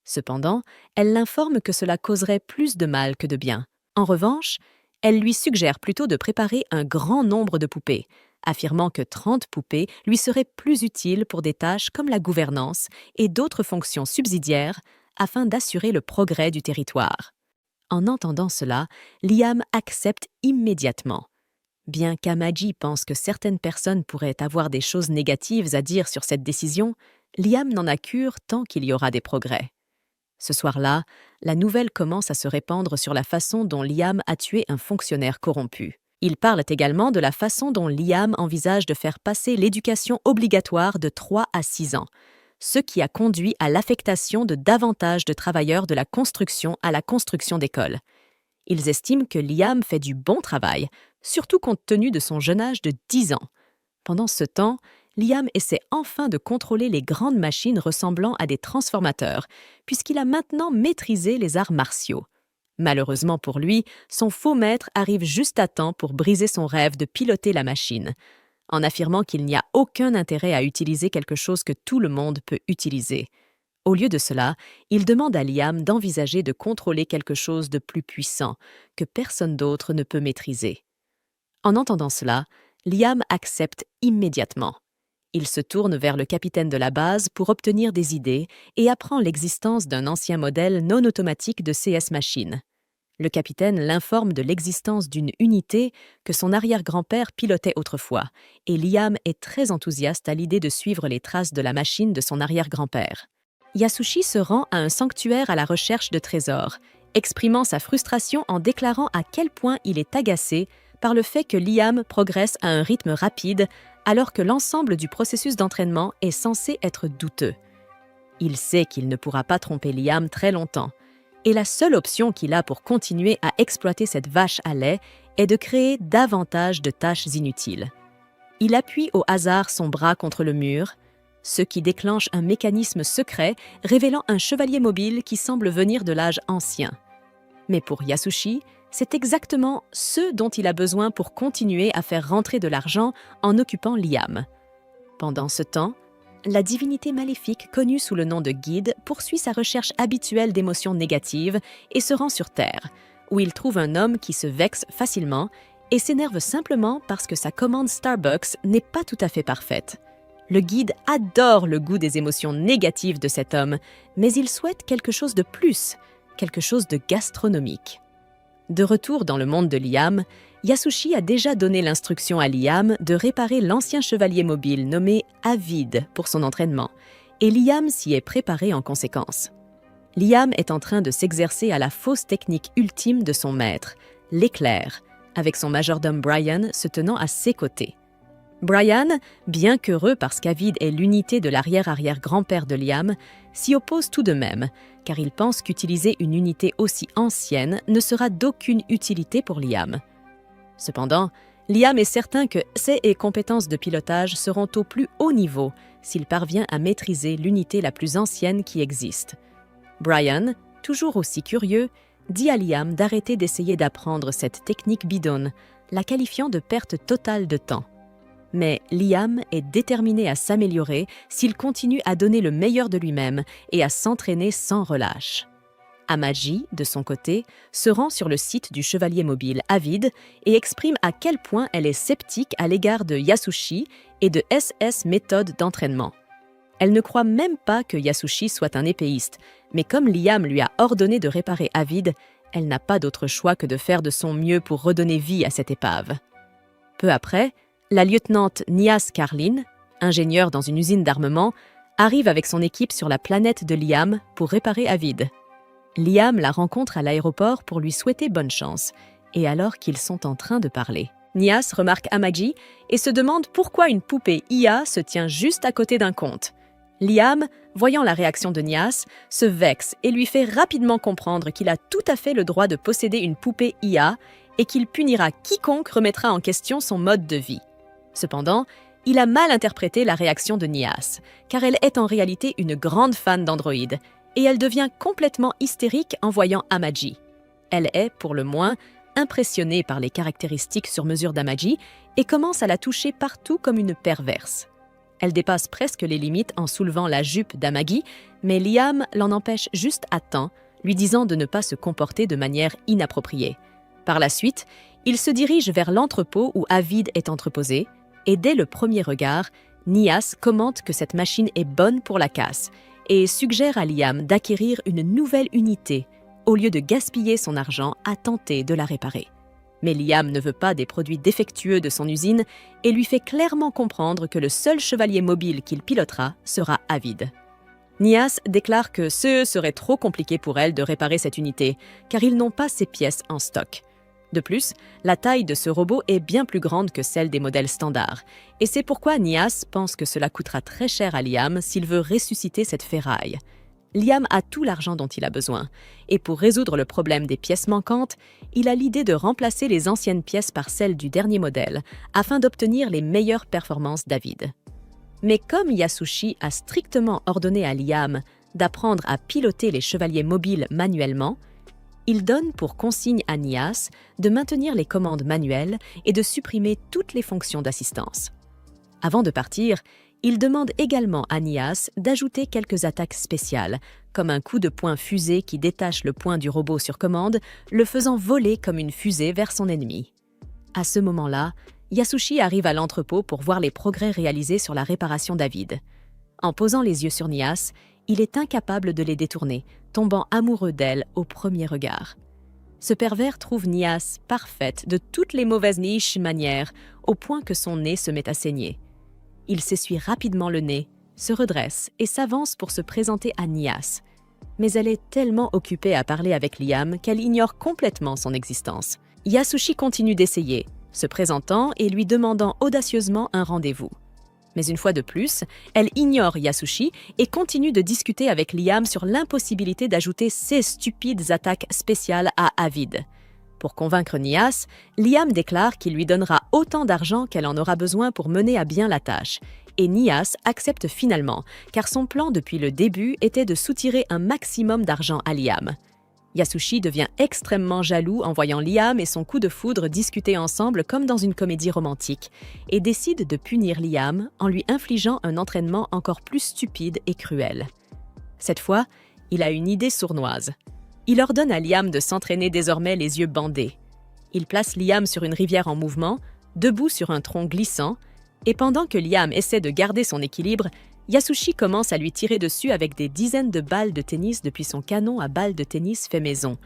Cependant, elle l'informe que cela causerait plus de mal que de bien. En revanche, elle lui suggère plutôt de préparer un grand nombre de poupées, affirmant que 30 poupées lui seraient plus utiles pour des tâches comme la gouvernance et d'autres fonctions subsidiaires afin d'assurer le progrès du territoire. En entendant cela, Liam accepte immédiatement. Bien qu'Amaji pense que certaines personnes pourraient avoir des choses négatives à dire sur cette décision, Liam n'en a cure tant qu'il y aura des progrès. Ce soir-là, la nouvelle commence à se répandre sur la façon dont Liam a tué un fonctionnaire corrompu. Ils parlent également de la façon dont Liam envisage de faire passer l'éducation obligatoire de 3 à 6 ans, ce qui a conduit à l'affectation de davantage de travailleurs de la construction à la construction d'écoles. Ils estiment que Liam fait du bon travail, surtout compte tenu de son jeune âge de 10 ans. Pendant ce temps, Liam essaie enfin de contrôler les grandes machines ressemblant à des transformateurs, puisqu'il a maintenant maîtrisé les arts martiaux. Malheureusement pour lui, son faux maître arrive juste à temps pour briser son rêve de piloter la machine, en affirmant qu'il n'y a aucun intérêt à utiliser quelque chose que tout le monde peut utiliser. Au lieu de cela, il demande à Liam d'envisager de contrôler quelque chose de plus puissant, que personne d'autre ne peut maîtriser. En entendant cela, Liam accepte immédiatement. Il se tourne vers le capitaine de la base pour obtenir des idées et apprend l'existence d'un ancien modèle non automatique de CS Machine. Le capitaine l'informe de l'existence d'une unité que son arrière-grand-père pilotait autrefois, et Liam est très enthousiaste à l'idée de suivre les traces de la machine de son arrière-grand-père. Yasushi se rend à un sanctuaire à la recherche de trésors, exprimant sa frustration en déclarant à quel point il est agacé par le fait que Liam progresse à un rythme rapide alors que l'ensemble du processus d'entraînement est censé être douteux. Il sait qu'il ne pourra pas tromper Liam très longtemps, et la seule option qu'il a pour continuer à exploiter cette vache à lait est de créer davantage de tâches inutiles. Il appuie au hasard son bras contre le mur, ce qui déclenche un mécanisme secret révélant un chevalier mobile qui semble venir de l'âge ancien. Mais pour Yasushi, c'est exactement ce dont il a besoin pour continuer à faire rentrer de l'argent en occupant Liam. Pendant ce temps, la divinité maléfique connue sous le nom de Guide poursuit sa recherche habituelle d'émotions négatives et se rend sur Terre, où il trouve un homme qui se vexe facilement et s'énerve simplement parce que sa commande Starbucks n'est pas tout à fait parfaite. Le guide adore le goût des émotions négatives de cet homme, mais il souhaite quelque chose de plus, quelque chose de gastronomique. De retour dans le monde de Liam, Yasushi a déjà donné l'instruction à Liam de réparer l'ancien chevalier mobile nommé Avid pour son entraînement, et Liam s'y est préparé en conséquence. Liam est en train de s'exercer à la fausse technique ultime de son maître, l'éclair, avec son majordome Brian se tenant à ses côtés. Brian, bien qu'heureux parce qu'Avid est l'unité de l'arrière-arrière-grand-père de Liam, s'y oppose tout de même, car il pense qu'utiliser une unité aussi ancienne ne sera d'aucune utilité pour Liam. Cependant, Liam est certain que ses compétences de pilotage seront au plus haut niveau s'il parvient à maîtriser l'unité la plus ancienne qui existe. Brian, toujours aussi curieux, dit à Liam d'arrêter d'essayer d'apprendre cette technique bidonne, la qualifiant de perte totale de temps. Mais Liam est déterminé à s'améliorer s'il continue à donner le meilleur de lui-même et à s'entraîner sans relâche. Amaji, de son côté, se rend sur le site du chevalier mobile Avid et exprime à quel point elle est sceptique à l'égard de Yasushi et de SS méthode d'entraînement. Elle ne croit même pas que Yasushi soit un épéiste, mais comme Liam lui a ordonné de réparer Avid, elle n'a pas d'autre choix que de faire de son mieux pour redonner vie à cette épave. Peu après, la lieutenante Nias Carlin, ingénieure dans une usine d'armement, arrive avec son équipe sur la planète de Liam pour réparer Avid. Liam la rencontre à l'aéroport pour lui souhaiter bonne chance, et alors qu'ils sont en train de parler, Nias remarque Amaji et se demande pourquoi une poupée IA se tient juste à côté d'un conte. Liam, voyant la réaction de Nias, se vexe et lui fait rapidement comprendre qu'il a tout à fait le droit de posséder une poupée IA et qu'il punira quiconque remettra en question son mode de vie. Cependant, il a mal interprété la réaction de Nias, car elle est en réalité une grande fan d'Android, et elle devient complètement hystérique en voyant Amaji. Elle est, pour le moins, impressionnée par les caractéristiques sur mesure d'Amaji et commence à la toucher partout comme une perverse. Elle dépasse presque les limites en soulevant la jupe d'Amagi, mais Liam l'en empêche juste à temps, lui disant de ne pas se comporter de manière inappropriée. Par la suite, il se dirige vers l'entrepôt où Avid est entreposé, et dès le premier regard, Nias commente que cette machine est bonne pour la casse et suggère à Liam d'acquérir une nouvelle unité au lieu de gaspiller son argent à tenter de la réparer. Mais Liam ne veut pas des produits défectueux de son usine et lui fait clairement comprendre que le seul chevalier mobile qu'il pilotera sera Avid. Nias déclare que ce serait trop compliqué pour elle de réparer cette unité, car ils n'ont pas ces pièces en stock. De plus, la taille de ce robot est bien plus grande que celle des modèles standards, et c'est pourquoi Nias pense que cela coûtera très cher à Liam s'il veut ressusciter cette ferraille. Liam a tout l'argent dont il a besoin, et pour résoudre le problème des pièces manquantes, il a l'idée de remplacer les anciennes pièces par celles du dernier modèle, afin d'obtenir les meilleures performances d'Avid. Mais comme Yasushi a strictement ordonné à Liam d'apprendre à piloter les chevaliers mobiles manuellement, il donne pour consigne à Nias de maintenir les commandes manuelles et de supprimer toutes les fonctions d'assistance. Avant de partir, il demande également à Nias d'ajouter quelques attaques spéciales, comme un coup de poing fusée qui détache le poing du robot sur commande, le faisant voler comme une fusée vers son ennemi. À ce moment-là, Yasushi arrive à l'entrepôt pour voir les progrès réalisés sur la réparation d'Avid. En posant les yeux sur Nias, il est incapable de les détourner, tombant amoureux d'elle au premier regard. Ce pervers trouve Nias parfaite de toutes les mauvaises niches manières, au point que son nez se met à saigner. Il s'essuie rapidement le nez, se redresse et s'avance pour se présenter à Nias. Mais elle est tellement occupée à parler avec Liam qu'elle ignore complètement son existence. Yasushi continue d'essayer, se présentant et lui demandant audacieusement un rendez-vous. Mais une fois de plus, elle ignore Yasushi et continue de discuter avec Liam sur l'impossibilité d'ajouter ces stupides attaques spéciales à Avid. Pour convaincre Nias, Liam déclare qu'il lui donnera autant d'argent qu'elle en aura besoin pour mener à bien la tâche, Et Nias accepte finalement, car son plan depuis le début était de soutirer un maximum d'argent à Liam. Yasushi devient extrêmement jaloux en voyant Liam et son coup de foudre discuter ensemble comme dans une comédie romantique, et décide de punir Liam en lui infligeant un entraînement encore plus stupide et cruel. Cette fois, il a une idée sournoise. Il ordonne à Liam de s'entraîner désormais les yeux bandés. Il place Liam sur une rivière en mouvement, debout sur un tronc glissant, et pendant que Liam essaie de garder son équilibre, Yasushi commence à lui tirer dessus avec des dizaines de balles de tennis depuis son canon à balles de tennis fait maison.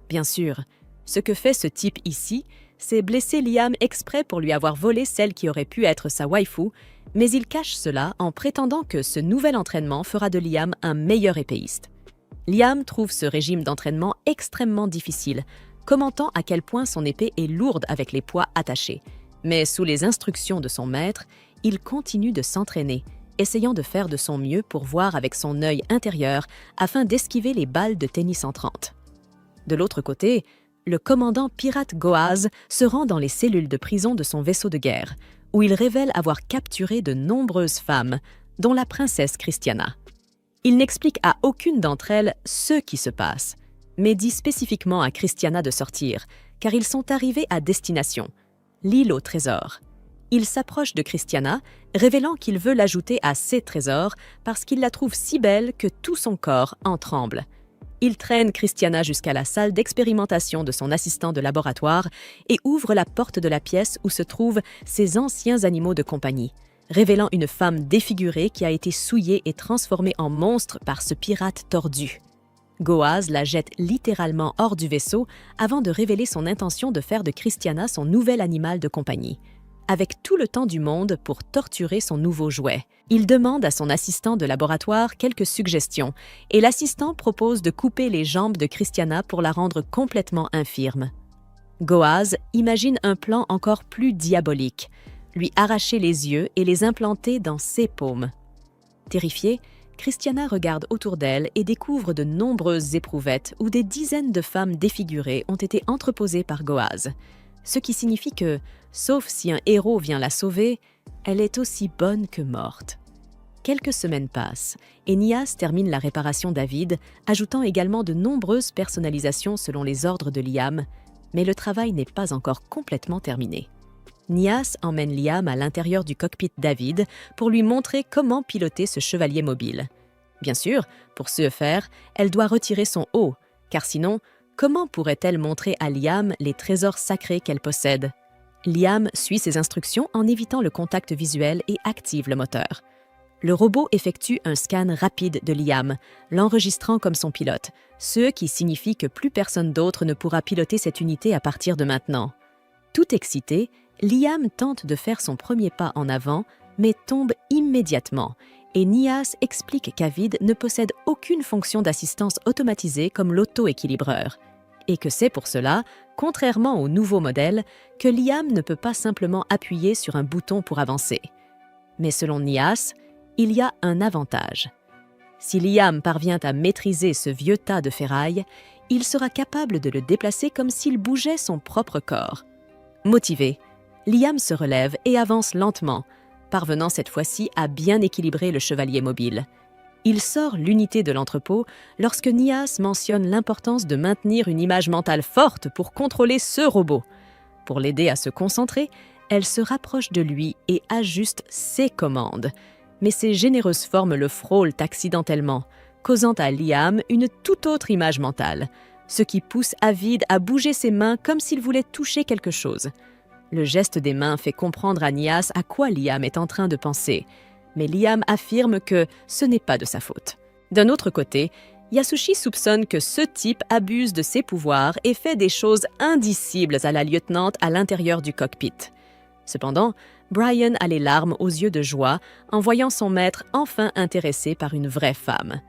Bien sûr, ce que fait ce type ici, c'est blesser Liam exprès pour lui avoir volé celle qui aurait pu être sa waifu, mais il cache cela en prétendant que ce nouvel entraînement fera de Liam un meilleur épéiste. Liam trouve ce régime d'entraînement extrêmement difficile, commentant à quel point son épée est lourde avec les poids attachés. Mais sous les instructions de son maître, il continue de s'entraîner, essayant de faire de son mieux pour voir avec son œil intérieur afin d'esquiver les balles de tennis entrantes. De l'autre côté, le commandant pirate Goaz se rend dans les cellules de prison de son vaisseau de guerre, où il révèle avoir capturé de nombreuses femmes, dont la princesse Christiana. Il n'explique à aucune d'entre elles ce qui se passe, mais dit spécifiquement à Christiana de sortir, car ils sont arrivés à destination, l'île au trésor. Il s'approche de Christiana, révélant qu'il veut l'ajouter à ses trésors parce qu'il la trouve si belle que tout son corps en tremble. Il traîne Christiana jusqu'à la salle d'expérimentation de son assistant de laboratoire et ouvre la porte de la pièce où se trouvent ses anciens animaux de compagnie, révélant une femme défigurée qui a été souillée et transformée en monstre par ce pirate tordu. Goaz la jette littéralement hors du vaisseau avant de révéler son intention de faire de Christiana son nouvel animal de compagnie. Avec tout le temps du monde pour torturer son nouveau jouet. Il demande à son assistant de laboratoire quelques suggestions et l'assistant propose de couper les jambes de Christiana pour la rendre complètement infirme. Goaz imagine un plan encore plus diabolique, lui arracher les yeux et les implanter dans ses paumes. Terrifiée, Christiana regarde autour d'elle et découvre de nombreuses éprouvettes où des dizaines de femmes défigurées ont été entreposées par Goaz, ce qui signifie que, sauf si un héros vient la sauver, elle est aussi bonne que morte. Quelques semaines passent, et Nias termine la réparation d'Avid, ajoutant également de nombreuses personnalisations selon les ordres de Liam, mais le travail n'est pas encore complètement terminé. Nias emmène Liam à l'intérieur du cockpit d'Avid pour lui montrer comment piloter ce chevalier mobile. Bien sûr, pour ce faire, elle doit retirer son haut, car sinon, comment pourrait-elle montrer à Liam les trésors sacrés qu'elle possède? Liam suit ses instructions en évitant le contact visuel et active le moteur. Le robot effectue un scan rapide de Liam, l'enregistrant comme son pilote, ce qui signifie que plus personne d'autre ne pourra piloter cette unité à partir de maintenant. Tout excité, Liam tente de faire son premier pas en avant, mais tombe immédiatement, et Nias explique qu'Avid ne possède aucune fonction d'assistance automatisée comme l'auto-équilibreur, et que c'est pour cela, contrairement au nouveau modèle, que Liam ne peut pas simplement appuyer sur un bouton pour avancer. Mais selon Nias, il y a un avantage. Si Liam parvient à maîtriser ce vieux tas de ferraille, il sera capable de le déplacer comme s'il bougeait son propre corps. Motivé, Liam se relève et avance lentement, parvenant cette fois-ci à bien équilibrer le chevalier mobile. Il sort l'unité de l'entrepôt lorsque Nias mentionne l'importance de maintenir une image mentale forte pour contrôler ce robot. Pour l'aider à se concentrer, elle se rapproche de lui et ajuste ses commandes. Mais ses généreuses formes le frôlent accidentellement, causant à Liam une toute autre image mentale, ce qui pousse Avid à bouger ses mains comme s'il voulait toucher quelque chose. Le geste des mains fait comprendre à Nias à quoi Liam est en train de penser, mais Liam affirme que ce n'est pas de sa faute. D'un autre côté, Yasushi soupçonne que ce type abuse de ses pouvoirs et fait des choses indicibles à la lieutenante à l'intérieur du cockpit. Cependant, Brian a les larmes aux yeux de joie en voyant son maître enfin intéressé par une vraie femme.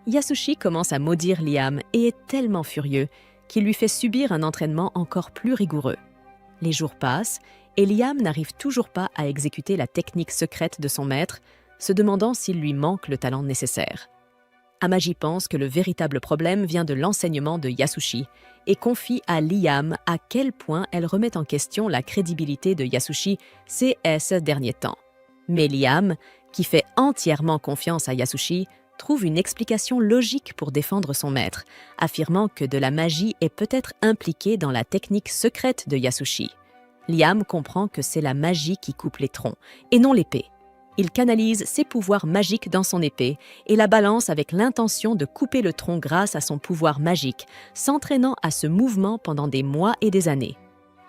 Yasushi commence à maudire Liam et est tellement furieux qu'il lui fait subir un entraînement encore plus rigoureux. Les jours passent et Liam n'arrive toujours pas à exécuter la technique secrète de son maître, se demandant s'il lui manque le talent nécessaire. Amaji pense que le véritable problème vient de l'enseignement de Yasushi et confie à Liam à quel point elle remet en question la crédibilité de Yasushi ces derniers temps. Mais Liam, qui fait entièrement confiance à Yasushi, trouve une explication logique pour défendre son maître, affirmant que de la magie est peut-être impliquée dans la technique secrète de Yasushi. Liam comprend que c'est la magie qui coupe les troncs, et non l'épée. Il canalise ses pouvoirs magiques dans son épée et la balance avec l'intention de couper le tronc grâce à son pouvoir magique, s'entraînant à ce mouvement pendant des mois et des années.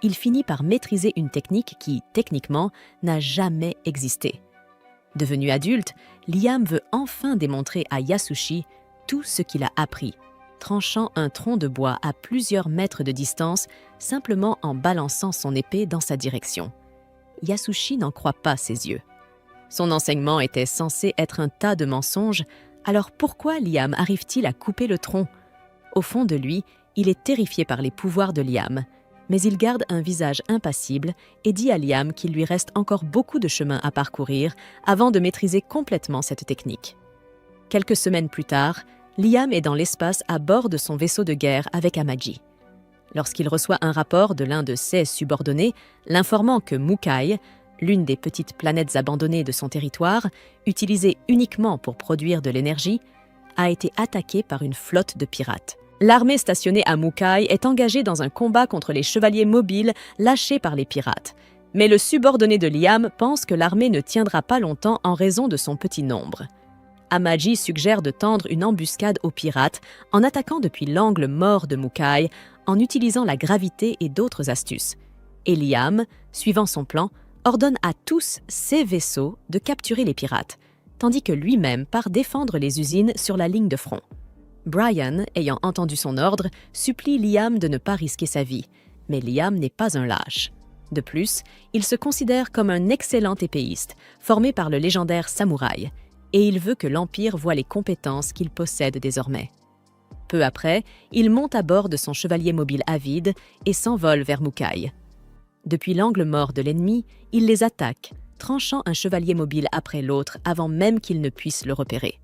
Il finit par maîtriser une technique qui, techniquement, n'a jamais existé. Devenu adulte, Liam veut enfin démontrer à Yasushi tout ce qu'il a appris, tranchant un tronc de bois à plusieurs mètres de distance simplement en balançant son épée dans sa direction. Yasushi n'en croit pas ses yeux. Son enseignement était censé être un tas de mensonges, alors pourquoi Liam arrive-t-il à couper le tronc? Au fond de lui, il est terrifié par les pouvoirs de Liam, mais il garde un visage impassible et dit à Liam qu'il lui reste encore beaucoup de chemin à parcourir avant de maîtriser complètement cette technique. Quelques semaines plus tard, Liam est dans l'espace à bord de son vaisseau de guerre avec Amaji. Lorsqu'il reçoit un rapport de l'un de ses subordonnés, l'informant que Mukai, l'une des petites planètes abandonnées de son territoire, utilisée uniquement pour produire de l'énergie, a été attaquée par une flotte de pirates. L'armée stationnée à Mukai est engagée dans un combat contre les chevaliers mobiles lâchés par les pirates. Mais le subordonné de Liam pense que l'armée ne tiendra pas longtemps en raison de son petit nombre. Amaji suggère de tendre une embuscade aux pirates en attaquant depuis l'angle mort de Mukai en utilisant la gravité et d'autres astuces. Et Liam, suivant son plan, ordonne à tous ses vaisseaux de capturer les pirates, tandis que lui-même part défendre les usines sur la ligne de front. Brian, ayant entendu son ordre, supplie Liam de ne pas risquer sa vie, mais Liam n'est pas un lâche. De plus, il se considère comme un excellent épéiste, formé par le légendaire samouraï, et il veut que l'Empire voie les compétences qu'il possède désormais. Peu après, il monte à bord de son chevalier mobile avide et s'envole vers Mukai. Depuis l'angle mort de l'ennemi, il les attaque, tranchant un chevalier mobile après l'autre avant même qu'il ne puisse le repérer.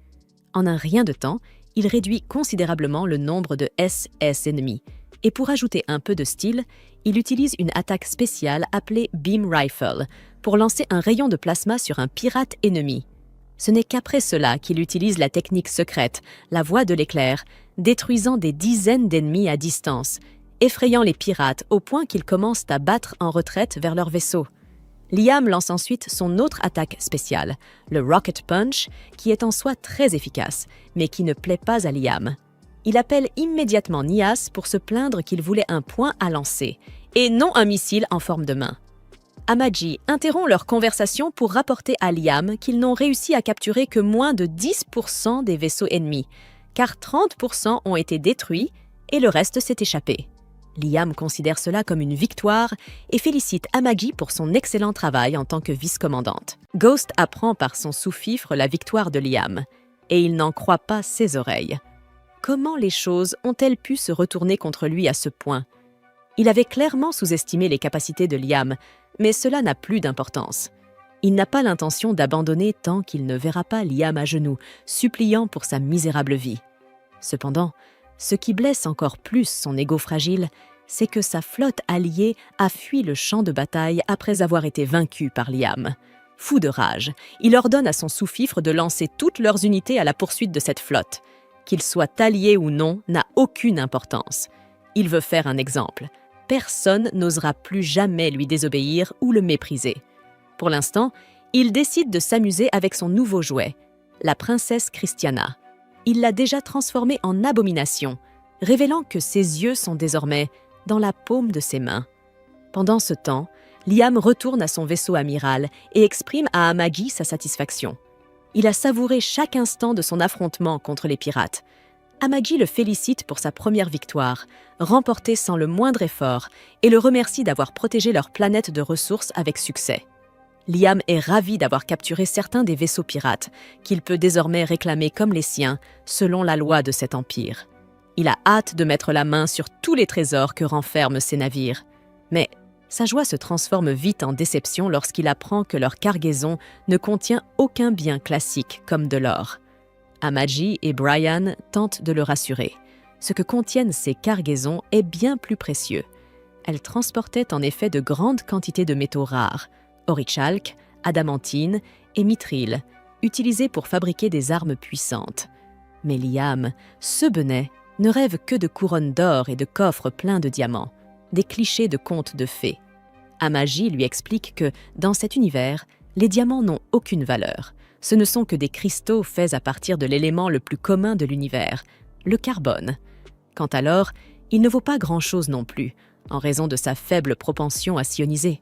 En un rien de temps, il réduit considérablement le nombre de SS ennemis, et pour ajouter un peu de style, il utilise une attaque spéciale appelée Beam Rifle pour lancer un rayon de plasma sur un pirate ennemi. Ce n'est qu'après cela qu'il utilise la technique secrète, la voie de l'éclair, détruisant des dizaines d'ennemis à distance, effrayant les pirates au point qu'ils commencent à battre en retraite vers leur vaisseau. Liam lance ensuite son autre attaque spéciale, le Rocket Punch, qui est en soi très efficace, mais qui ne plaît pas à Liam. Il appelle immédiatement Nias pour se plaindre qu'il voulait un point à lancer, et non un missile en forme de main. Amaji interrompt leur conversation pour rapporter à Liam qu'ils n'ont réussi à capturer que moins de 10% des vaisseaux ennemis, car 30% ont été détruits et le reste s'est échappé. Liam considère cela comme une victoire et félicite Amaji pour son excellent travail en tant que vice-commandante. Ghost apprend par son sous-fifre la victoire de Liam, et il n'en croit pas ses oreilles. Comment les choses ont-elles pu se retourner contre lui à ce point? Il avait clairement sous-estimé les capacités de Liam, mais cela n'a plus d'importance. Il n'a pas l'intention d'abandonner tant qu'il ne verra pas Liam à genoux, suppliant pour sa misérable vie. Cependant, ce qui blesse encore plus son ego fragile, c'est que sa flotte alliée a fui le champ de bataille après avoir été vaincue par Liam. Fou de rage, il ordonne à son sous-fifre de lancer toutes leurs unités à la poursuite de cette flotte. Qu'il soit allié ou non n'a aucune importance. Il veut faire un exemple. Personne n'osera plus jamais lui désobéir ou le mépriser. Pour l'instant, il décide de s'amuser avec son nouveau jouet, la princesse Christiana. Il l'a déjà transformée en abomination, révélant que ses yeux sont désormais dans la paume de ses mains. Pendant ce temps, Liam retourne à son vaisseau amiral et exprime à Amaji sa satisfaction. Il a savouré chaque instant de son affrontement contre les pirates. Amaji le félicite pour sa première victoire, remportée sans le moindre effort, et le remercie d'avoir protégé leur planète de ressources avec succès. Liam est ravi d'avoir capturé certains des vaisseaux pirates, qu'il peut désormais réclamer comme les siens, selon la loi de cet empire. Il a hâte de mettre la main sur tous les trésors que renferment ces navires. Mais sa joie se transforme vite en déception lorsqu'il apprend que leur cargaison ne contient aucun bien classique comme de l'or. Amaji et Brian tentent de le rassurer. Ce que contiennent ces cargaisons est bien plus précieux. Elles transportaient en effet de grandes quantités de métaux rares, orichalque, adamantine et mithril, utilisés pour fabriquer des armes puissantes. Mais Liam, ce benet, ne rêve que de couronnes d'or et de coffres pleins de diamants, des clichés de contes de fées. Amaji lui explique que, dans cet univers, les diamants n'ont aucune valeur. Ce ne sont que des cristaux faits à partir de l'élément le plus commun de l'univers, le carbone. Quant à l'or, il ne vaut pas grand-chose non plus, en raison de sa faible propension à s'ioniser.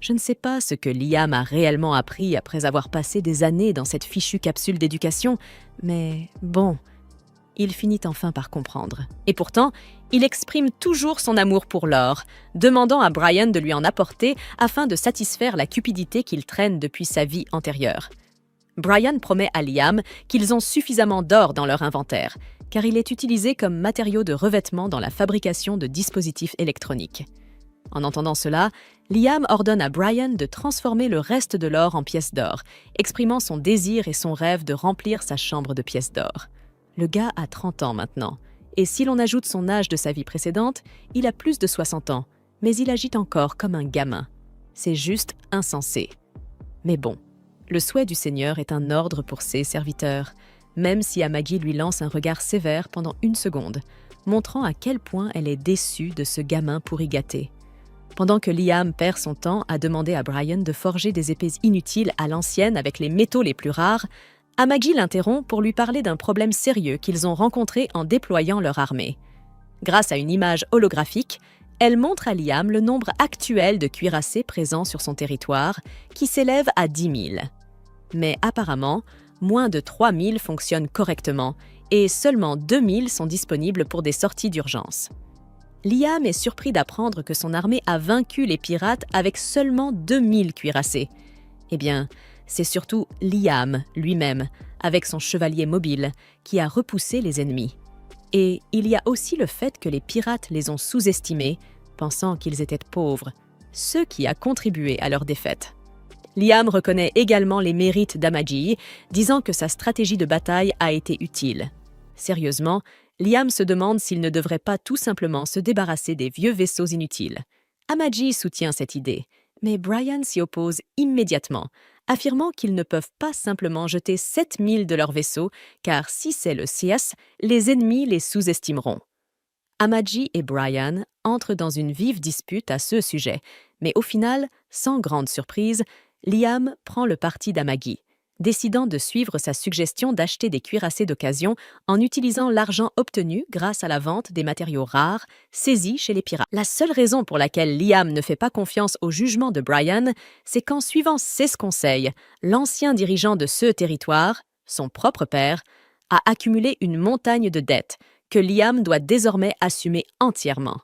Je ne sais pas ce que Liam a réellement appris après avoir passé des années dans cette fichue capsule d'éducation, mais bon, il finit enfin par comprendre. Et pourtant, il exprime toujours son amour pour l'or, demandant à Brian de lui en apporter afin de satisfaire la cupidité qu'il traîne depuis sa vie antérieure. Brian promet à Liam qu'ils ont suffisamment d'or dans leur inventaire, car il est utilisé comme matériau de revêtement dans la fabrication de dispositifs électroniques. En entendant cela, Liam ordonne à Brian de transformer le reste de l'or en pièces d'or, exprimant son désir et son rêve de remplir sa chambre de pièces d'or. Le gars a 30 ans maintenant, et si l'on ajoute son âge de sa vie précédente, il a plus de 60 ans, mais il agit encore comme un gamin. C'est juste insensé. Mais bon, le souhait du Seigneur est un ordre pour ses serviteurs, même si Amagi lui lance un regard sévère pendant 1 seconde, montrant à quel point elle est déçue de ce gamin pourri gâté. Pendant que Liam perd son temps à demander à Brian de forger des épées inutiles à l'ancienne avec les métaux les plus rares, Amagi l'interrompt pour lui parler d'un problème sérieux qu'ils ont rencontré en déployant leur armée. Grâce à une image holographique, elle montre à Liam le nombre actuel de cuirassés présents sur son territoire, qui s'élève à 10 000. Mais apparemment, moins de 3 000 fonctionnent correctement et seulement 2 000 sont disponibles pour des sorties d'urgence. Liam est surpris d'apprendre que son armée a vaincu les pirates avec seulement 2 000 cuirassés. Eh bien, c'est surtout Liam lui-même, avec son chevalier mobile, qui a repoussé les ennemis. Et il y a aussi le fait que les pirates les ont sous-estimés, pensant qu'ils étaient pauvres, ce qui a contribué à leur défaite. Liam reconnaît également les mérites d'Amagi, disant que sa stratégie de bataille a été utile. Sérieusement, Liam se demande s'il ne devrait pas tout simplement se débarrasser des vieux vaisseaux inutiles. Amagi soutient cette idée, mais Brian s'y oppose immédiatement, affirmant qu'ils ne peuvent pas simplement jeter 7 000 de leurs vaisseaux, car si c'est le CS, les ennemis les sous-estimeront. Amagi et Brian entrent dans une vive dispute à ce sujet, mais au final, sans grande surprise, Liam prend le parti d'Amagi, décidant de suivre sa suggestion d'acheter des cuirassés d'occasion en utilisant l'argent obtenu grâce à la vente des matériaux rares saisis chez les pirates. La seule raison pour laquelle Liam ne fait pas confiance au jugement de Brian, c'est qu'en suivant ses conseils, l'ancien dirigeant de ce territoire, son propre père, a accumulé une montagne de dettes que Liam doit désormais assumer entièrement.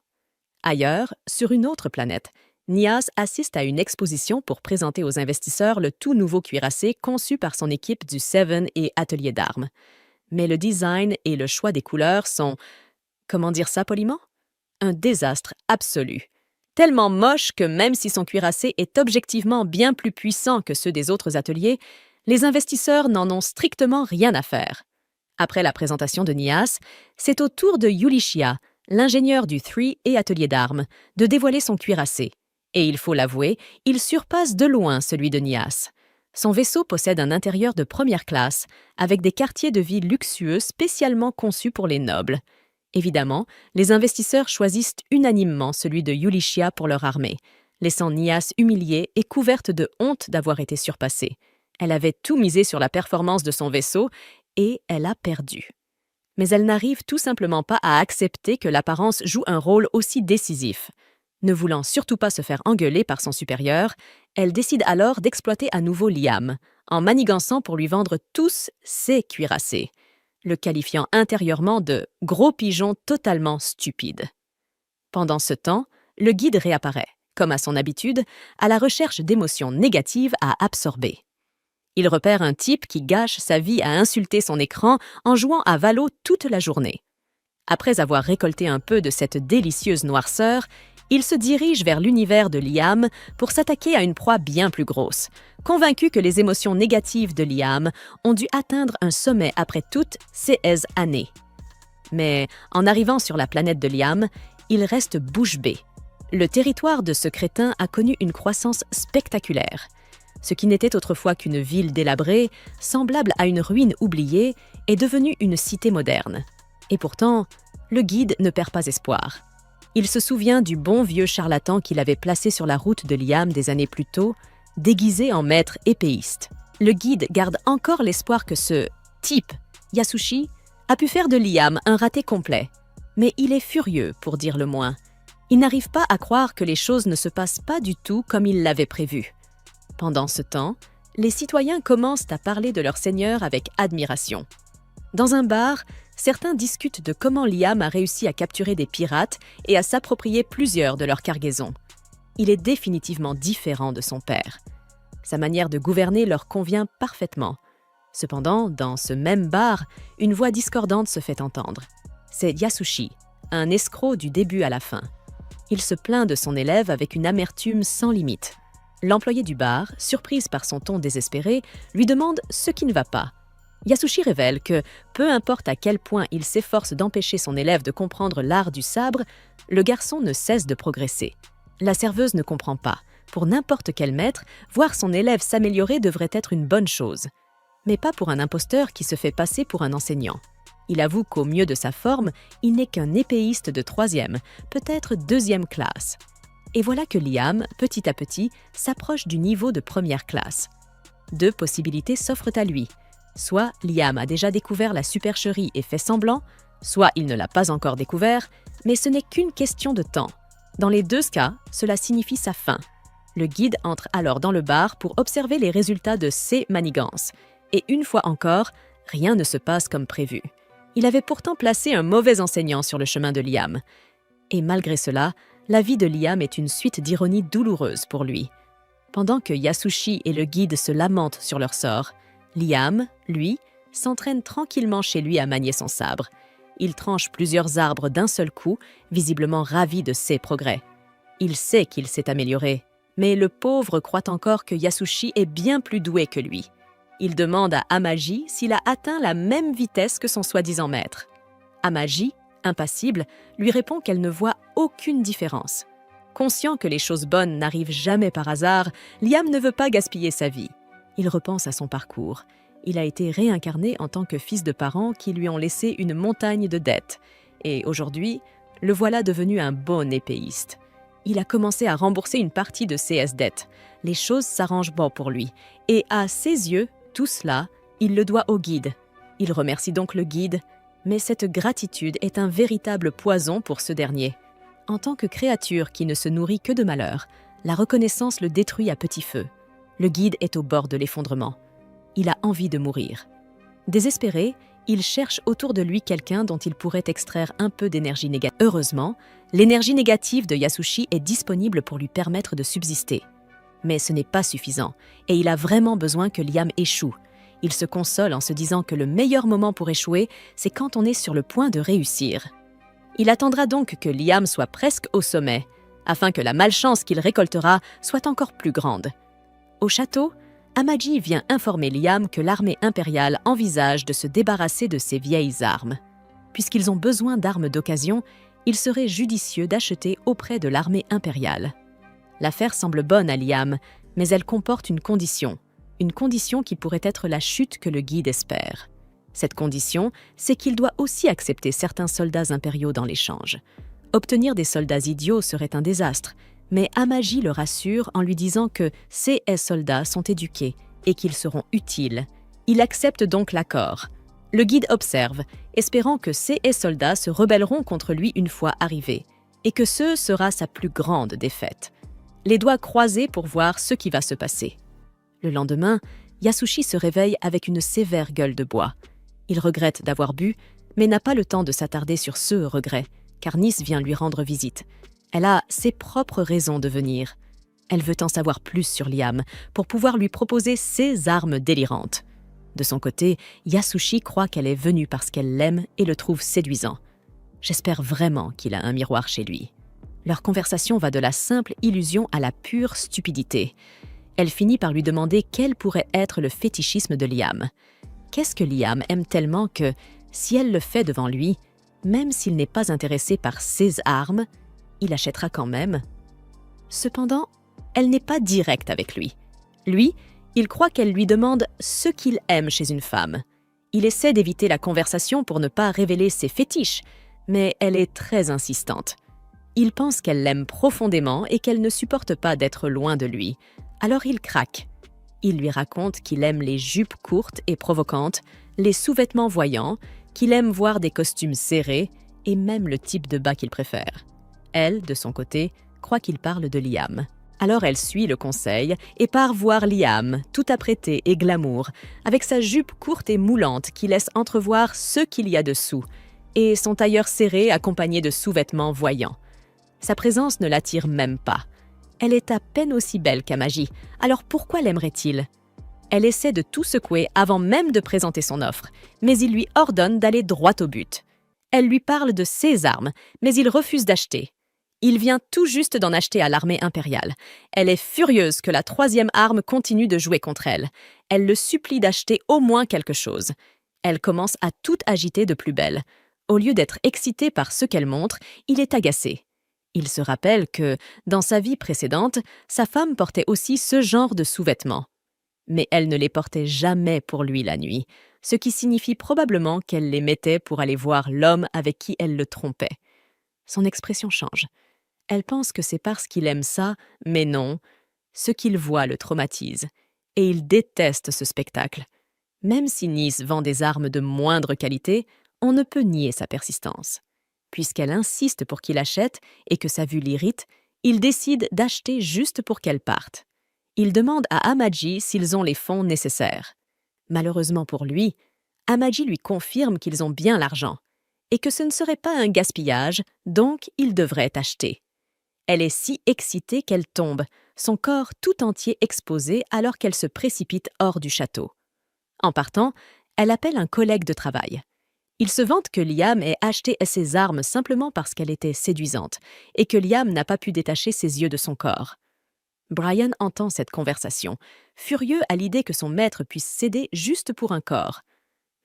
Ailleurs, sur une autre planète, Nias assiste à une exposition pour présenter aux investisseurs le tout nouveau cuirassé conçu par son équipe du Seven et Atelier d'Armes. Mais le design et le choix des couleurs sont, comment dire ça poliment? Un désastre absolu. Tellement moche que même si son cuirassé est objectivement bien plus puissant que ceux des autres ateliers, les investisseurs n'en ont strictement rien à faire. Après la présentation de Nias, c'est au tour de Yulishia, l'ingénieur du Three et Atelier d'Armes, de dévoiler son cuirassé. Et il faut l'avouer, il surpasse de loin celui de Nias. Son vaisseau possède un intérieur de première classe, avec des quartiers de vie luxueux spécialement conçus pour les nobles. Évidemment, les investisseurs choisissent unanimement celui de Yulishia pour leur armée, laissant Nias humiliée et couverte de honte d'avoir été surpassée. Elle avait tout misé sur la performance de son vaisseau et elle a perdu. Mais elle n'arrive tout simplement pas à accepter que l'apparence joue un rôle aussi décisif. Ne voulant surtout pas se faire engueuler par son supérieur, elle décide alors d'exploiter à nouveau Liam, en manigançant pour lui vendre tous ses cuirassés, le qualifiant intérieurement de « gros pigeon totalement stupide ». Pendant ce temps, le guide réapparaît, comme à son habitude, à la recherche d'émotions négatives à absorber. Il repère un type qui gâche sa vie à insulter son écran en jouant à Valo toute la journée. Après avoir récolté un peu de cette délicieuse noirceur, il se dirige vers l'univers de Liam pour s'attaquer à une proie bien plus grosse, convaincu que les émotions négatives de Liam ont dû atteindre un sommet après toutes ces années. Mais en arrivant sur la planète de Liam, il reste bouche bée. Le territoire de ce crétin a connu une croissance spectaculaire. Ce qui n'était autrefois qu'une ville délabrée, semblable à une ruine oubliée, est devenue une cité moderne. Et pourtant, le guide ne perd pas espoir. Il se souvient du bon vieux charlatan qu'il avait placé sur la route de Liam des années plus tôt, déguisé en maître épéiste. Le guide garde encore l'espoir que ce type, Yasushi, a pu faire de Liam un raté complet. Mais il est furieux, pour dire le moins. Il n'arrive pas à croire que les choses ne se passent pas du tout comme il l'avait prévu. Pendant ce temps, les citoyens commencent à parler de leur seigneur avec admiration. Dans un bar, certains discutent de comment Liam a réussi à capturer des pirates et à s'approprier plusieurs de leurs cargaisons. Il est définitivement différent de son père. Sa manière de gouverner leur convient parfaitement. Cependant, dans ce même bar, une voix discordante se fait entendre. C'est Yasushi, un escroc du début à la fin. Il se plaint de son élève avec une amertume sans limite. L'employé du bar, surprise par son ton désespéré, lui demande ce qui ne va pas. Yasushi révèle que, peu importe à quel point il s'efforce d'empêcher son élève de comprendre l'art du sabre, le garçon ne cesse de progresser. La serveuse ne comprend pas. Pour n'importe quel maître, voir son élève s'améliorer devrait être une bonne chose. Mais pas pour un imposteur qui se fait passer pour un enseignant. Il avoue qu'au mieux de sa forme, il n'est qu'un épéiste de 3e, peut-être 2e classe. Et voilà que Liam, petit à petit, s'approche du niveau de 1re classe. 2 possibilités s'offrent à lui. Soit Liam a déjà découvert la supercherie et fait semblant, soit il ne l'a pas encore découvert, mais ce n'est qu'une question de temps. Dans les 2 cas, cela signifie sa fin. Le guide entre alors dans le bar pour observer les résultats de ses manigances. Et une fois encore, rien ne se passe comme prévu. Il avait pourtant placé un mauvais enseignant sur le chemin de Liam. Et malgré cela, la vie de Liam est une suite d'ironies douloureuses pour lui. Pendant que Yasushi et le guide se lamentent sur leur sort, Liam, lui, s'entraîne tranquillement chez lui à manier son sabre. Il tranche plusieurs arbres d'un seul coup, visiblement ravi de ses progrès. Il sait qu'il s'est amélioré, mais le pauvre croit encore que Yasushi est bien plus doué que lui. Il demande à Amaji s'il a atteint la même vitesse que son soi-disant maître. Amaji, impassible, lui répond qu'elle ne voit aucune différence. Conscient que les choses bonnes n'arrivent jamais par hasard, Liam ne veut pas gaspiller sa vie. Il repense à son parcours. Il a été réincarné en tant que fils de parents qui lui ont laissé une montagne de dettes. Et aujourd'hui, le voilà devenu un bon épéiste. Il a commencé à rembourser une partie de ses dettes. Les choses s'arrangent bon pour lui. Et à ses yeux, tout cela, il le doit au guide. Il remercie donc le guide, mais cette gratitude est un véritable poison pour ce dernier. En tant que créature qui ne se nourrit que de malheur, la reconnaissance le détruit à petit feu. Le guide est au bord de l'effondrement. Il a envie de mourir. Désespéré, il cherche autour de lui quelqu'un dont il pourrait extraire un peu d'énergie négative. Heureusement, l'énergie négative de Yasushi est disponible pour lui permettre de subsister. Mais ce n'est pas suffisant, et il a vraiment besoin que Liam échoue. Il se console en se disant que le meilleur moment pour échouer, c'est quand on est sur le point de réussir. Il attendra donc que Liam soit presque au sommet, afin que la malchance qu'il récoltera soit encore plus grande. Au château, Amaji vient informer Liam que l'armée impériale envisage de se débarrasser de ses vieilles armes. Puisqu'ils ont besoin d'armes d'occasion, il serait judicieux d'acheter auprès de l'armée impériale. L'affaire semble bonne à Liam, mais elle comporte une condition qui pourrait être la chute que le guide espère. Cette condition, c'est qu'il doit aussi accepter certains soldats impériaux dans l'échange. Obtenir des soldats idiots serait un désastre, mais Amaji le rassure en lui disant que ces soldats sont éduqués et qu'ils seront utiles. Il accepte donc l'accord. Le guide observe, espérant que ces soldats se rebelleront contre lui une fois arrivés, et que ce sera sa plus grande défaite. Les doigts croisés pour voir ce qui va se passer. Le lendemain, Yasushi se réveille avec une sévère gueule de bois. Il regrette d'avoir bu, mais n'a pas le temps de s'attarder sur ce regret, car Nice vient lui rendre visite. Elle a ses propres raisons de venir. Elle veut en savoir plus sur Liam pour pouvoir lui proposer ses armes délirantes. De son côté, Yasushi croit qu'elle est venue parce qu'elle l'aime et le trouve séduisant. J'espère vraiment qu'il a un miroir chez lui. Leur conversation va de la simple illusion à la pure stupidité. Elle finit par lui demander quel pourrait être le fétichisme de Liam. Qu'est-ce que Liam aime tellement que, si elle le fait devant lui, même s'il n'est pas intéressé par ses armes, il achètera quand même. Cependant, elle n'est pas directe avec lui. Lui, il croit qu'elle lui demande ce qu'il aime chez une femme. Il essaie d'éviter la conversation pour ne pas révéler ses fétiches, mais elle est très insistante. Il pense qu'elle l'aime profondément et qu'elle ne supporte pas d'être loin de lui. Alors il craque. Il lui raconte qu'il aime les jupes courtes et provocantes, les sous-vêtements voyants, qu'il aime voir des costumes serrés et même le type de bas qu'il préfère. Elle, de son côté, croit qu'il parle de Liam. Alors elle suit le conseil et part voir Liam, tout apprêté et glamour, avec sa jupe courte et moulante qui laisse entrevoir ce qu'il y a dessous, et son tailleur serré accompagné de sous-vêtements voyants. Sa présence ne l'attire même pas. Elle est à peine aussi belle qu'Amaji, alors pourquoi l'aimerait-il ? Elle essaie de tout secouer avant même de présenter son offre, mais il lui ordonne d'aller droit au but. Elle lui parle de ses armes, mais il refuse d'acheter. Il vient tout juste d'en acheter à l'armée impériale. Elle est furieuse que la 3e arme continue de jouer contre elle. Elle le supplie d'acheter au moins quelque chose. Elle commence à tout agiter de plus belle. Au lieu d'être excité par ce qu'elle montre, il est agacé. Il se rappelle que, dans sa vie précédente, sa femme portait aussi ce genre de sous-vêtements. Mais elle ne les portait jamais pour lui la nuit, ce qui signifie probablement qu'elle les mettait pour aller voir l'homme avec qui elle le trompait. Son expression change. Elle pense que c'est parce qu'il aime ça, mais non. Ce qu'il voit le traumatise. Et il déteste ce spectacle. Même si Nice vend des armes de moindre qualité, on ne peut nier sa persistance. Puisqu'elle insiste pour qu'il achète et que sa vue l'irrite, il décide d'acheter juste pour qu'elle parte. Il demande à Amaji s'ils ont les fonds nécessaires. Malheureusement pour lui, Amaji lui confirme qu'ils ont bien l'argent et que ce ne serait pas un gaspillage, donc il devrait acheter. Elle est si excitée qu'elle tombe, son corps tout entier exposé alors qu'elle se précipite hors du château. En partant, elle appelle un collègue de travail. Il se vante que Liam ait acheté ses armes simplement parce qu'elle était séduisante et que Liam n'a pas pu détacher ses yeux de son corps. Brian entend cette conversation, furieux à l'idée que son maître puisse céder juste pour un corps.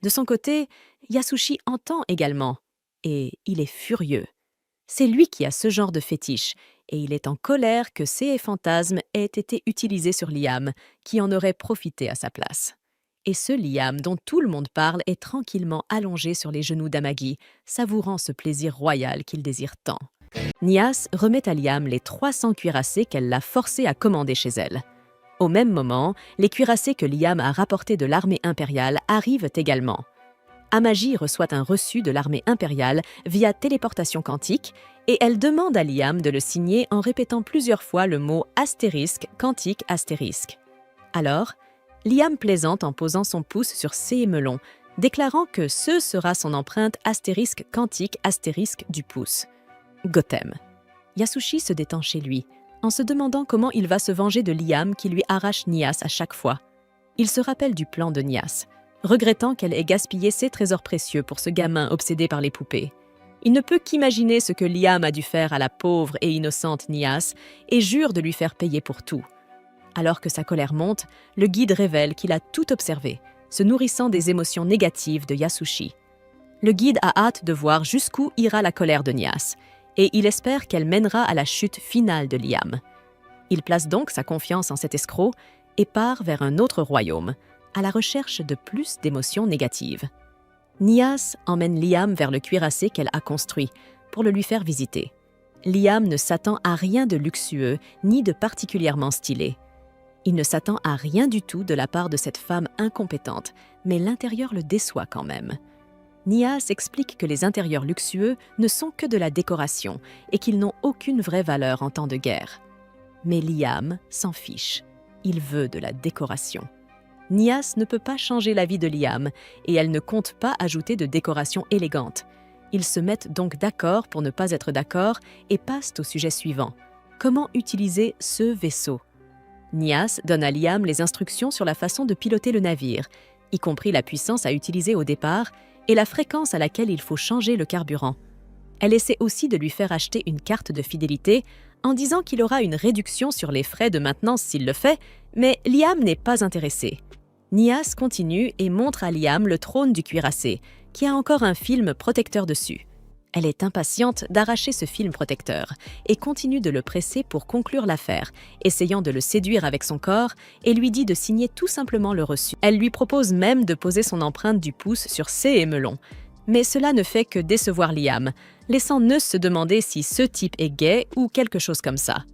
De son côté, Yasushi entend également, et il est furieux. C'est lui qui a ce genre de fétiche, et il est en colère que ces fantasmes aient été utilisés sur Liam, qui en aurait profité à sa place. Et ce Liam dont tout le monde parle est tranquillement allongé sur les genoux d'Amagi, savourant ce plaisir royal qu'il désire tant. Nias remet à Liam les 300 cuirassés qu'elle l'a forcé à commander chez elle. Au même moment, les cuirassés que Liam a rapportés de l'armée impériale arrivent également. Amaji reçoit un reçu de l'armée impériale via téléportation quantique et elle demande à Liam de le signer en répétant plusieurs fois le mot astérisque, quantique, astérisque. Alors, Liam plaisante en posant son pouce sur ses melons, déclarant que ce sera son empreinte astérisque, quantique, astérisque du pouce. Gotham. Yasushi se détend chez lui, en se demandant comment il va se venger de Liam qui lui arrache Nias à chaque fois. Il se rappelle du plan de Nias, regrettant qu'elle ait gaspillé ses trésors précieux pour ce gamin obsédé par les poupées. Il ne peut qu'imaginer ce que Liam a dû faire à la pauvre et innocente Nias et jure de lui faire payer pour tout. Alors que sa colère monte, le guide révèle qu'il a tout observé, se nourrissant des émotions négatives de Yasushi. Le guide a hâte de voir jusqu'où ira la colère de Nias, et il espère qu'elle mènera à la chute finale de Liam. Il place donc sa confiance en cet escroc et part vers un autre royaume, à la recherche de plus d'émotions négatives. Nias emmène Liam vers le cuirassé qu'elle a construit, pour le lui faire visiter. Liam ne s'attend à rien de luxueux ni de particulièrement stylé. Il ne s'attend à rien du tout de la part de cette femme incompétente, mais l'intérieur le déçoit quand même. Nias explique que les intérieurs luxueux ne sont que de la décoration et qu'ils n'ont aucune vraie valeur en temps de guerre. Mais Liam s'en fiche. Il veut de la décoration. Nias ne peut pas changer la vie de Liam et elle ne compte pas ajouter de décoration élégante. Ils se mettent donc d'accord pour ne pas être d'accord et passent au sujet suivant. Comment utiliser ce vaisseau ? Nias donne à Liam les instructions sur la façon de piloter le navire, y compris la puissance à utiliser au départ et la fréquence à laquelle il faut changer le carburant. Elle essaie aussi de lui faire acheter une carte de fidélité en disant qu'il aura une réduction sur les frais de maintenance s'il le fait, mais Liam n'est pas intéressé. Nias continue et montre à Liam le trône du cuirassé, qui a encore un film protecteur dessus. Elle est impatiente d'arracher ce film protecteur et continue de le presser pour conclure l'affaire, essayant de le séduire avec son corps et lui dit de signer tout simplement le reçu. Elle lui propose même de poser son empreinte du pouce sur ses émelons. Mais cela ne fait que décevoir Liam, laissant Neus se demander si ce type est gay ou quelque chose comme ça.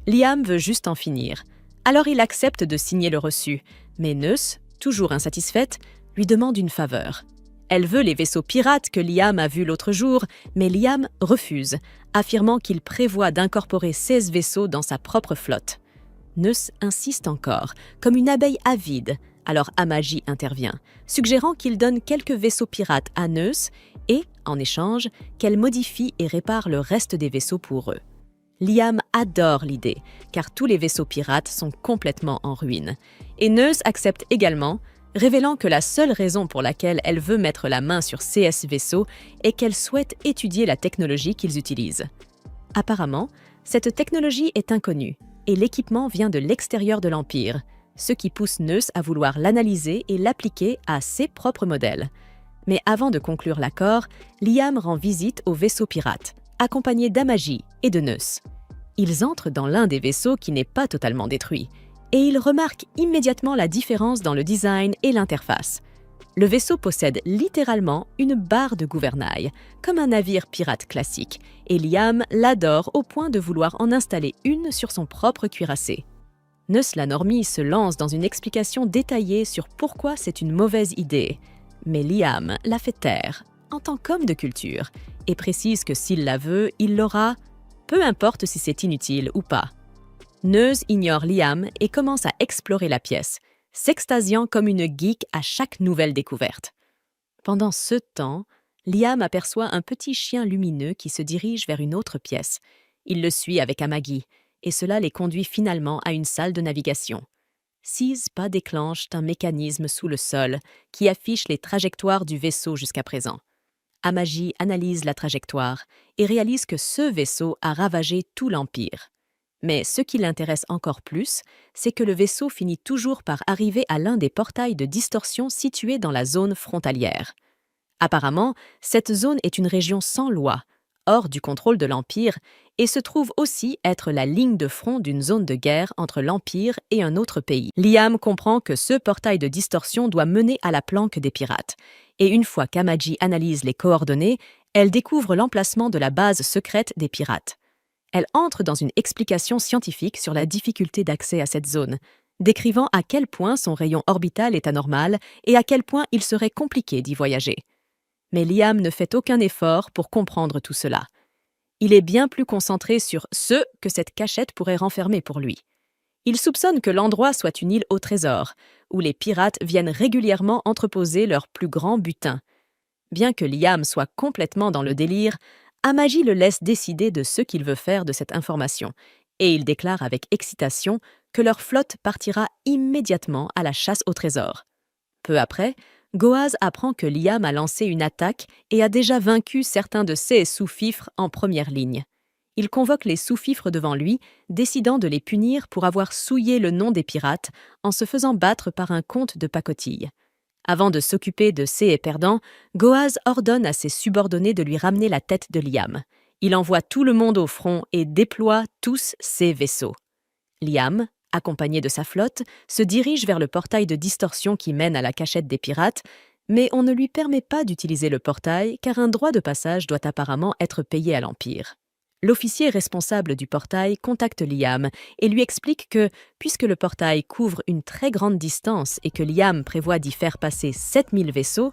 Liam veut juste en finir. Alors il accepte de signer le reçu, mais Neus, toujours insatisfaite, lui demande une faveur. Elle veut les vaisseaux pirates que Liam a vus l'autre jour, mais Liam refuse, affirmant qu'il prévoit d'incorporer 16 vaisseaux dans sa propre flotte. Neus insiste encore, comme une abeille avide, alors Amaji intervient, suggérant qu'il donne quelques vaisseaux pirates à Neus et, en échange, qu'elle modifie et répare le reste des vaisseaux pour eux. Liam adore l'idée, car tous les vaisseaux pirates sont complètement en ruine. Et Neus accepte également, révélant que la seule raison pour laquelle elle veut mettre la main sur CS vaisseaux est qu'elle souhaite étudier la technologie qu'ils utilisent. Apparemment, cette technologie est inconnue, et l'équipement vient de l'extérieur de l'Empire, ce qui pousse Neus à vouloir l'analyser et l'appliquer à ses propres modèles. Mais avant de conclure l'accord, Liam rend visite aux vaisseaux pirates, accompagné d'Amaji et de Neus. Ils entrent dans l'un des vaisseaux qui n'est pas totalement détruit, et ils remarquent immédiatement la différence dans le design et l'interface. Le vaisseau possède littéralement une barre de gouvernail, comme un navire pirate classique, et Liam l'adore au point de vouloir en installer une sur son propre cuirassé. Neus la Normie se lance dans une explication détaillée sur pourquoi c'est une mauvaise idée, mais Liam la fait taire, en tant qu'homme de culture, et précise que s'il la veut, il l'aura, peu importe si c'est inutile ou pas. Neus ignore Liam et commence à explorer la pièce, s'extasiant comme une geek à chaque nouvelle découverte. Pendant ce temps, Liam aperçoit un petit chien lumineux qui se dirige vers une autre pièce. Il le suit avec Amagi, et cela les conduit finalement à une salle de navigation. 6 pas déclenchent un mécanisme sous le sol qui affiche les trajectoires du vaisseau jusqu'à présent. Amagi analyse la trajectoire et réalise que ce vaisseau a ravagé tout l'Empire. Mais ce qui l'intéresse encore plus, c'est que le vaisseau finit toujours par arriver à l'un des portails de distorsion situés dans la zone frontalière. Apparemment, cette zone est une région sans loi, hors du contrôle de l'Empire, et se trouve aussi être la ligne de front d'une zone de guerre entre l'Empire et un autre pays. Liam comprend que ce portail de distorsion doit mener à la planque des pirates, et une fois qu'Amaji analyse les coordonnées, elle découvre l'emplacement de la base secrète des pirates. Elle entre dans une explication scientifique sur la difficulté d'accès à cette zone, décrivant à quel point son rayon orbital est anormal et à quel point il serait compliqué d'y voyager. Mais Liam ne fait aucun effort pour comprendre tout cela. Il est bien plus concentré sur ce que cette cachette pourrait renfermer pour lui. Il soupçonne que l'endroit soit une île au trésor, où les pirates viennent régulièrement entreposer leur plus grand butin. Bien que Liam soit complètement dans le délire, Amagi le laisse décider de ce qu'il veut faire de cette information, et il déclare avec excitation que leur flotte partira immédiatement à la chasse au trésor. Peu après, Goaz apprend que Liam a lancé une attaque et a déjà vaincu certains de ses sous-fifres en première ligne. Il convoque les sous-fifres devant lui, décidant de les punir pour avoir souillé le nom des pirates en se faisant battre par un comte de pacotille. Avant de s'occuper de ses perdants, Goaz ordonne à ses subordonnés de lui ramener la tête de Liam. Il envoie tout le monde au front et déploie tous ses vaisseaux. Liam, accompagné de sa flotte, se dirige vers le portail de distorsion qui mène à la cachette des pirates, mais on ne lui permet pas d'utiliser le portail car un droit de passage doit apparemment être payé à l'Empire. L'officier responsable du portail contacte Liam et lui explique que, puisque le portail couvre une très grande distance et que Liam prévoit d'y faire passer 7000 vaisseaux,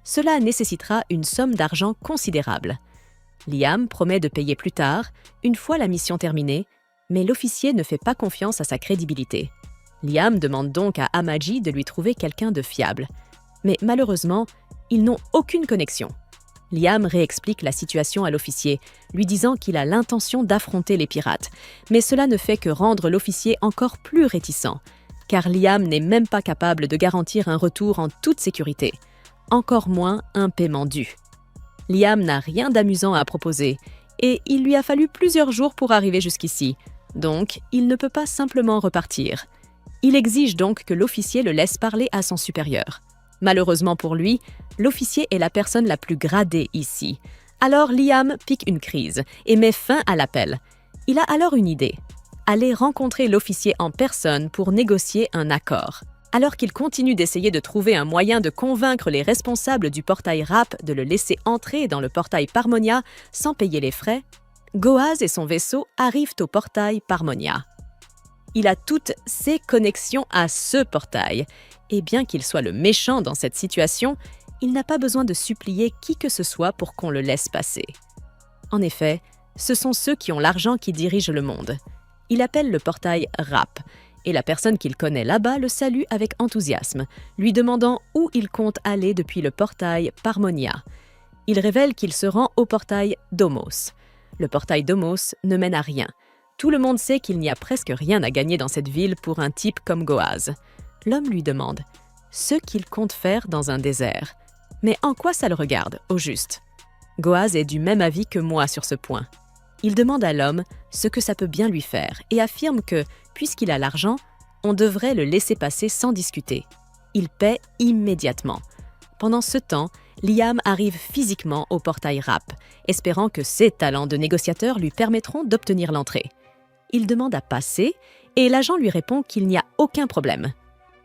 cela nécessitera une somme d'argent considérable. Liam promet de payer plus tard, une fois la mission terminée, mais l'officier ne fait pas confiance à sa crédibilité. Liam demande donc à Amagi de lui trouver quelqu'un de fiable. Mais malheureusement, ils n'ont aucune connexion. Liam réexplique la situation à l'officier, lui disant qu'il a l'intention d'affronter les pirates, mais cela ne fait que rendre l'officier encore plus réticent, car Liam n'est même pas capable de garantir un retour en toute sécurité, encore moins un paiement dû. Liam n'a rien d'amusant à proposer, et il lui a fallu plusieurs jours pour arriver jusqu'ici, donc il ne peut pas simplement repartir. Il exige donc que l'officier le laisse parler à son supérieur. Malheureusement pour lui, l'officier est la personne la plus gradée ici, Alors Liam pique une crise et met fin à l'appel. Il a alors une idée. Aller rencontrer l'officier en personne pour négocier un accord. Alors qu'il continue d'essayer de trouver un moyen de convaincre les responsables du portail Rap de le laisser entrer dans le portail Parmonia sans payer les frais, Goaz et son vaisseau arrivent au portail Parmonia. Il a toutes ses connexions à ce portail, et bien qu'il soit le méchant dans cette situation, il n'a pas besoin de supplier qui que ce soit pour qu'on le laisse passer. En effet, ce sont ceux qui ont l'argent qui dirigent le monde. Il appelle le portail Rap, et la personne qu'il connaît là-bas le salue avec enthousiasme, lui demandant où il compte aller depuis le portail Parmonia. Il révèle qu'il se rend au portail Domos. Le portail Domos ne mène à rien. Tout le monde sait qu'il n'y a presque rien à gagner dans cette ville pour un type comme Goaz. L'homme lui demande ce qu'il compte faire dans un désert. Mais en quoi ça le regarde, au juste? Goaz est du même avis que moi sur ce point. Il demande à l'homme ce que ça peut bien lui faire et affirme que, puisqu'il a l'argent, on devrait le laisser passer sans discuter. Il paie immédiatement. Pendant ce temps, Liam arrive physiquement au portail Rap, espérant que ses talents de négociateur lui permettront d'obtenir l'entrée. Il demande à passer et l'agent lui répond qu'il n'y a aucun problème.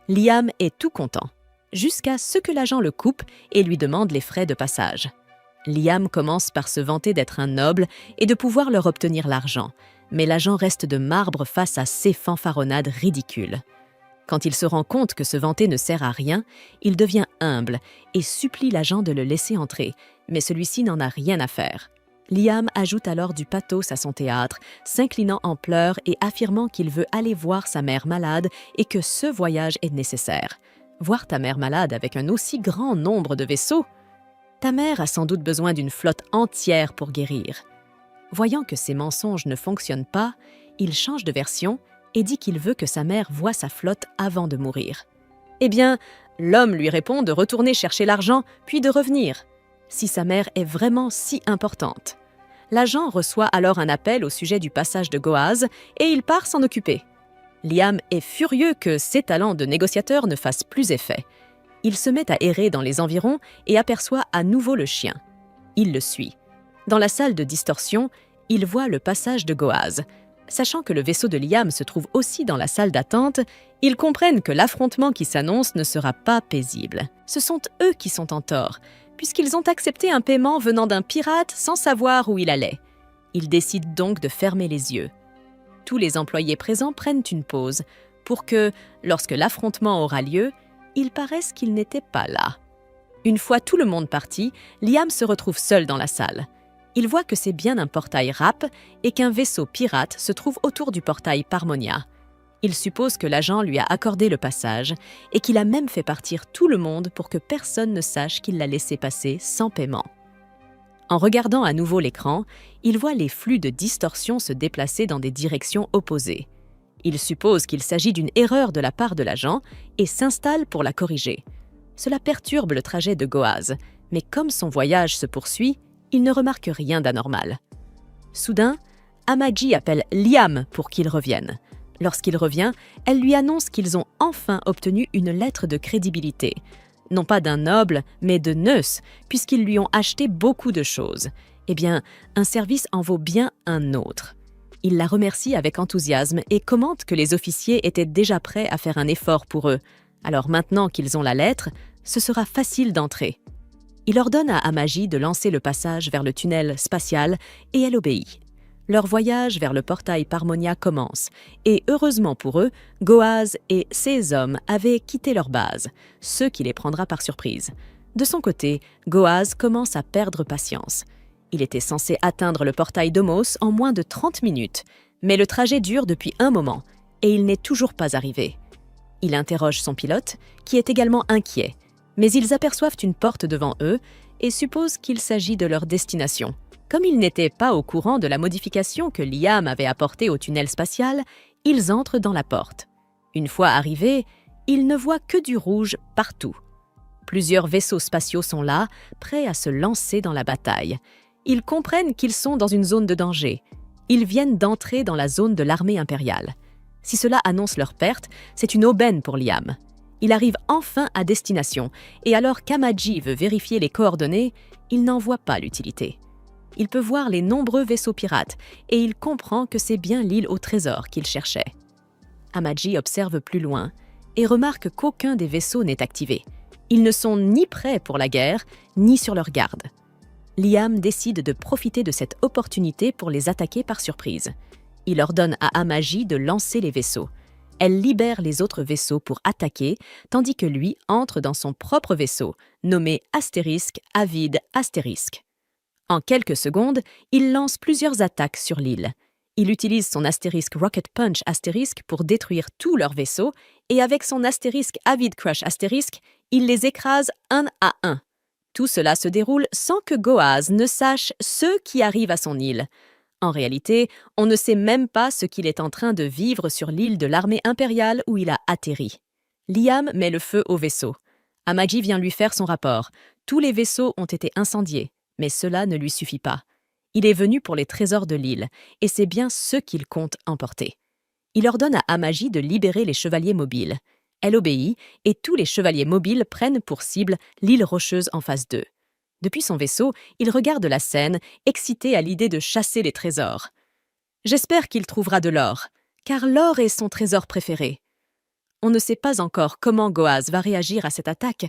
Liam est tout content, jusqu'à ce que l'agent le coupe et lui demande les frais de passage. Liam commence par se vanter d'être un noble et de pouvoir leur obtenir l'argent, mais l'agent reste de marbre face à ces fanfaronnades ridicules. Quand il se rend compte que se vanter ne sert à rien, il devient humble et supplie l'agent de le laisser entrer, mais celui-ci n'en a rien à faire. Liam ajoute alors du pathos à son théâtre, s'inclinant en pleurs et affirmant qu'il veut aller voir sa mère malade et que ce voyage est nécessaire. Voir ta mère malade avec un aussi grand nombre de vaisseaux? Ta mère a sans doute besoin d'une flotte entière pour guérir. Voyant que ses mensonges ne fonctionnent pas, il change de version et dit qu'il veut que sa mère voie sa flotte avant de mourir. Eh bien, l'homme lui répond de retourner chercher l'argent, puis de revenir, si sa mère est vraiment si importante. L'agent reçoit alors un appel au sujet du passage de Goaz et il part s'en occuper. Liam est furieux que ses talents de négociateur ne fassent plus effet. Il se met à errer dans les environs et aperçoit à nouveau le chien. Il le suit. Dans la salle de distorsion, il voit le passage de Goaz. Sachant que le vaisseau de Liam se trouve aussi dans la salle d'attente, ils comprennent que l'affrontement qui s'annonce ne sera pas paisible. Ce sont eux qui sont en tort, puisqu'ils ont accepté un paiement venant d'un pirate sans savoir où il allait. Ils décident donc de fermer les yeux. Tous les employés présents prennent une pause pour que, lorsque l'affrontement aura lieu, ils paraissent qu'ils n'étaient pas là. Une fois tout le monde parti, Liam se retrouve seul dans la salle. Il voit que c'est bien un portail Rap et qu'un vaisseau pirate se trouve autour du portail Parmonia. Il suppose que l'agent lui a accordé le passage et qu'il a même fait partir tout le monde pour que personne ne sache qu'il l'a laissé passer sans paiement. En regardant à nouveau l'écran, il voit les flux de distorsion se déplacer dans des directions opposées. Il suppose qu'il s'agit d'une erreur de la part de l'agent et s'installe pour la corriger. Cela perturbe le trajet de Goaz, mais comme son voyage se poursuit, il ne remarque rien d'anormal. Soudain, Amaji appelle Liam pour qu'il revienne. Lorsqu'il revient, elle lui annonce qu'ils ont enfin obtenu une lettre de crédibilité. Non pas d'un noble, mais de Neus, puisqu'ils lui ont acheté beaucoup de choses. Eh bien, un service en vaut bien un autre. Il la remercie avec enthousiasme et commente que les officiers étaient déjà prêts à faire un effort pour eux. Alors maintenant qu'ils ont la lettre, ce sera facile d'entrer. Il ordonne à Amaji de lancer le passage vers le tunnel spatial et elle obéit. Leur voyage vers le portail Parmonia commence et heureusement pour eux, Goaz et ses hommes avaient quitté leur base, ce qui les prendra par surprise. De son côté, Goaz commence à perdre patience. Il était censé atteindre le portail Domos en moins de 30 minutes, mais le trajet dure depuis un moment et il n'est toujours pas arrivé. Il interroge son pilote, qui est également inquiet, mais ils aperçoivent une porte devant eux et supposent qu'il s'agit de leur destination. Comme ils n'étaient pas au courant de la modification que Liam avait apportée au tunnel spatial, ils entrent dans la porte. Une fois arrivés, ils ne voient que du rouge partout. Plusieurs vaisseaux spatiaux sont là, prêts à se lancer dans la bataille. Ils comprennent qu'ils sont dans une zone de danger. Ils viennent d'entrer dans la zone de l'armée impériale. Si cela annonce leur perte, c'est une aubaine pour Liam. Il arrive enfin à destination, et alors qu'Amaji veut vérifier les coordonnées, il n'en voit pas l'utilité. il peut voir les nombreux vaisseaux pirates et il comprend que c'est bien l'île au trésor qu'il cherchait. Amaji observe plus loin et remarque qu'aucun des vaisseaux n'est activé. Ils ne sont ni prêts pour la guerre, ni sur leur garde. Liam décide de profiter de cette opportunité pour les attaquer par surprise. Il ordonne à Amaji de lancer les vaisseaux. Elle libère les autres vaisseaux pour attaquer, tandis que lui entre dans son propre vaisseau, nommé Astérisque Avide Astérisque. En quelques secondes, il lance plusieurs attaques sur l'île. Il utilise son Astérisque Rocket Punch Astérisque pour détruire tous leurs vaisseaux, et avec son Astérisque Avide Crush Astérisque, il les écrase un à un. Tout cela se déroule sans que Goaz ne sache ce qui arrive à son île. En réalité, on ne sait même pas ce qu'il est en train de vivre sur l'île de l'armée impériale où il a atterri. Liam met le feu au vaisseau. Amaji vient lui faire son rapport. Tous les vaisseaux ont été incendiés, mais cela ne lui suffit pas. Il est venu pour les trésors de l'île, et c'est bien ce qu'il compte emporter. Il ordonne à Amaji de libérer les chevaliers mobiles. Elle obéit, et tous les chevaliers mobiles prennent pour cible l'île rocheuse en face d'eux. Depuis son vaisseau, il regarde la scène, excité à l'idée de chasser les trésors. J'espère qu'il trouvera de l'or, car l'or est son trésor préféré. On ne sait pas encore comment Goaz va réagir à cette attaque,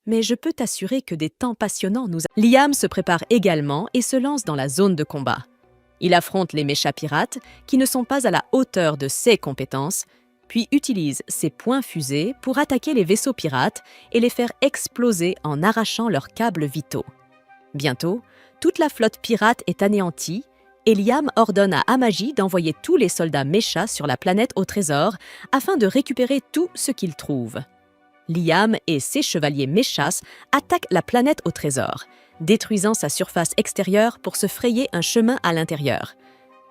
mais je peux t'assurer que des temps passionnants nous... Liam se prépare également et se lance dans la zone de combat. Il affronte les méchants pirates, qui ne sont pas à la hauteur de ses compétences, puis utilise ses poings fusées pour attaquer les vaisseaux pirates et les faire exploser en arrachant leurs câbles vitaux. Bientôt, toute la flotte pirate est anéantie et Liam ordonne à Amaji d'envoyer tous les soldats méchants sur la planète au trésor afin de récupérer tout ce qu'ils trouvent. Liam et ses chevaliers méchants attaquent la planète au trésor, détruisant sa surface extérieure pour se frayer un chemin à l'intérieur.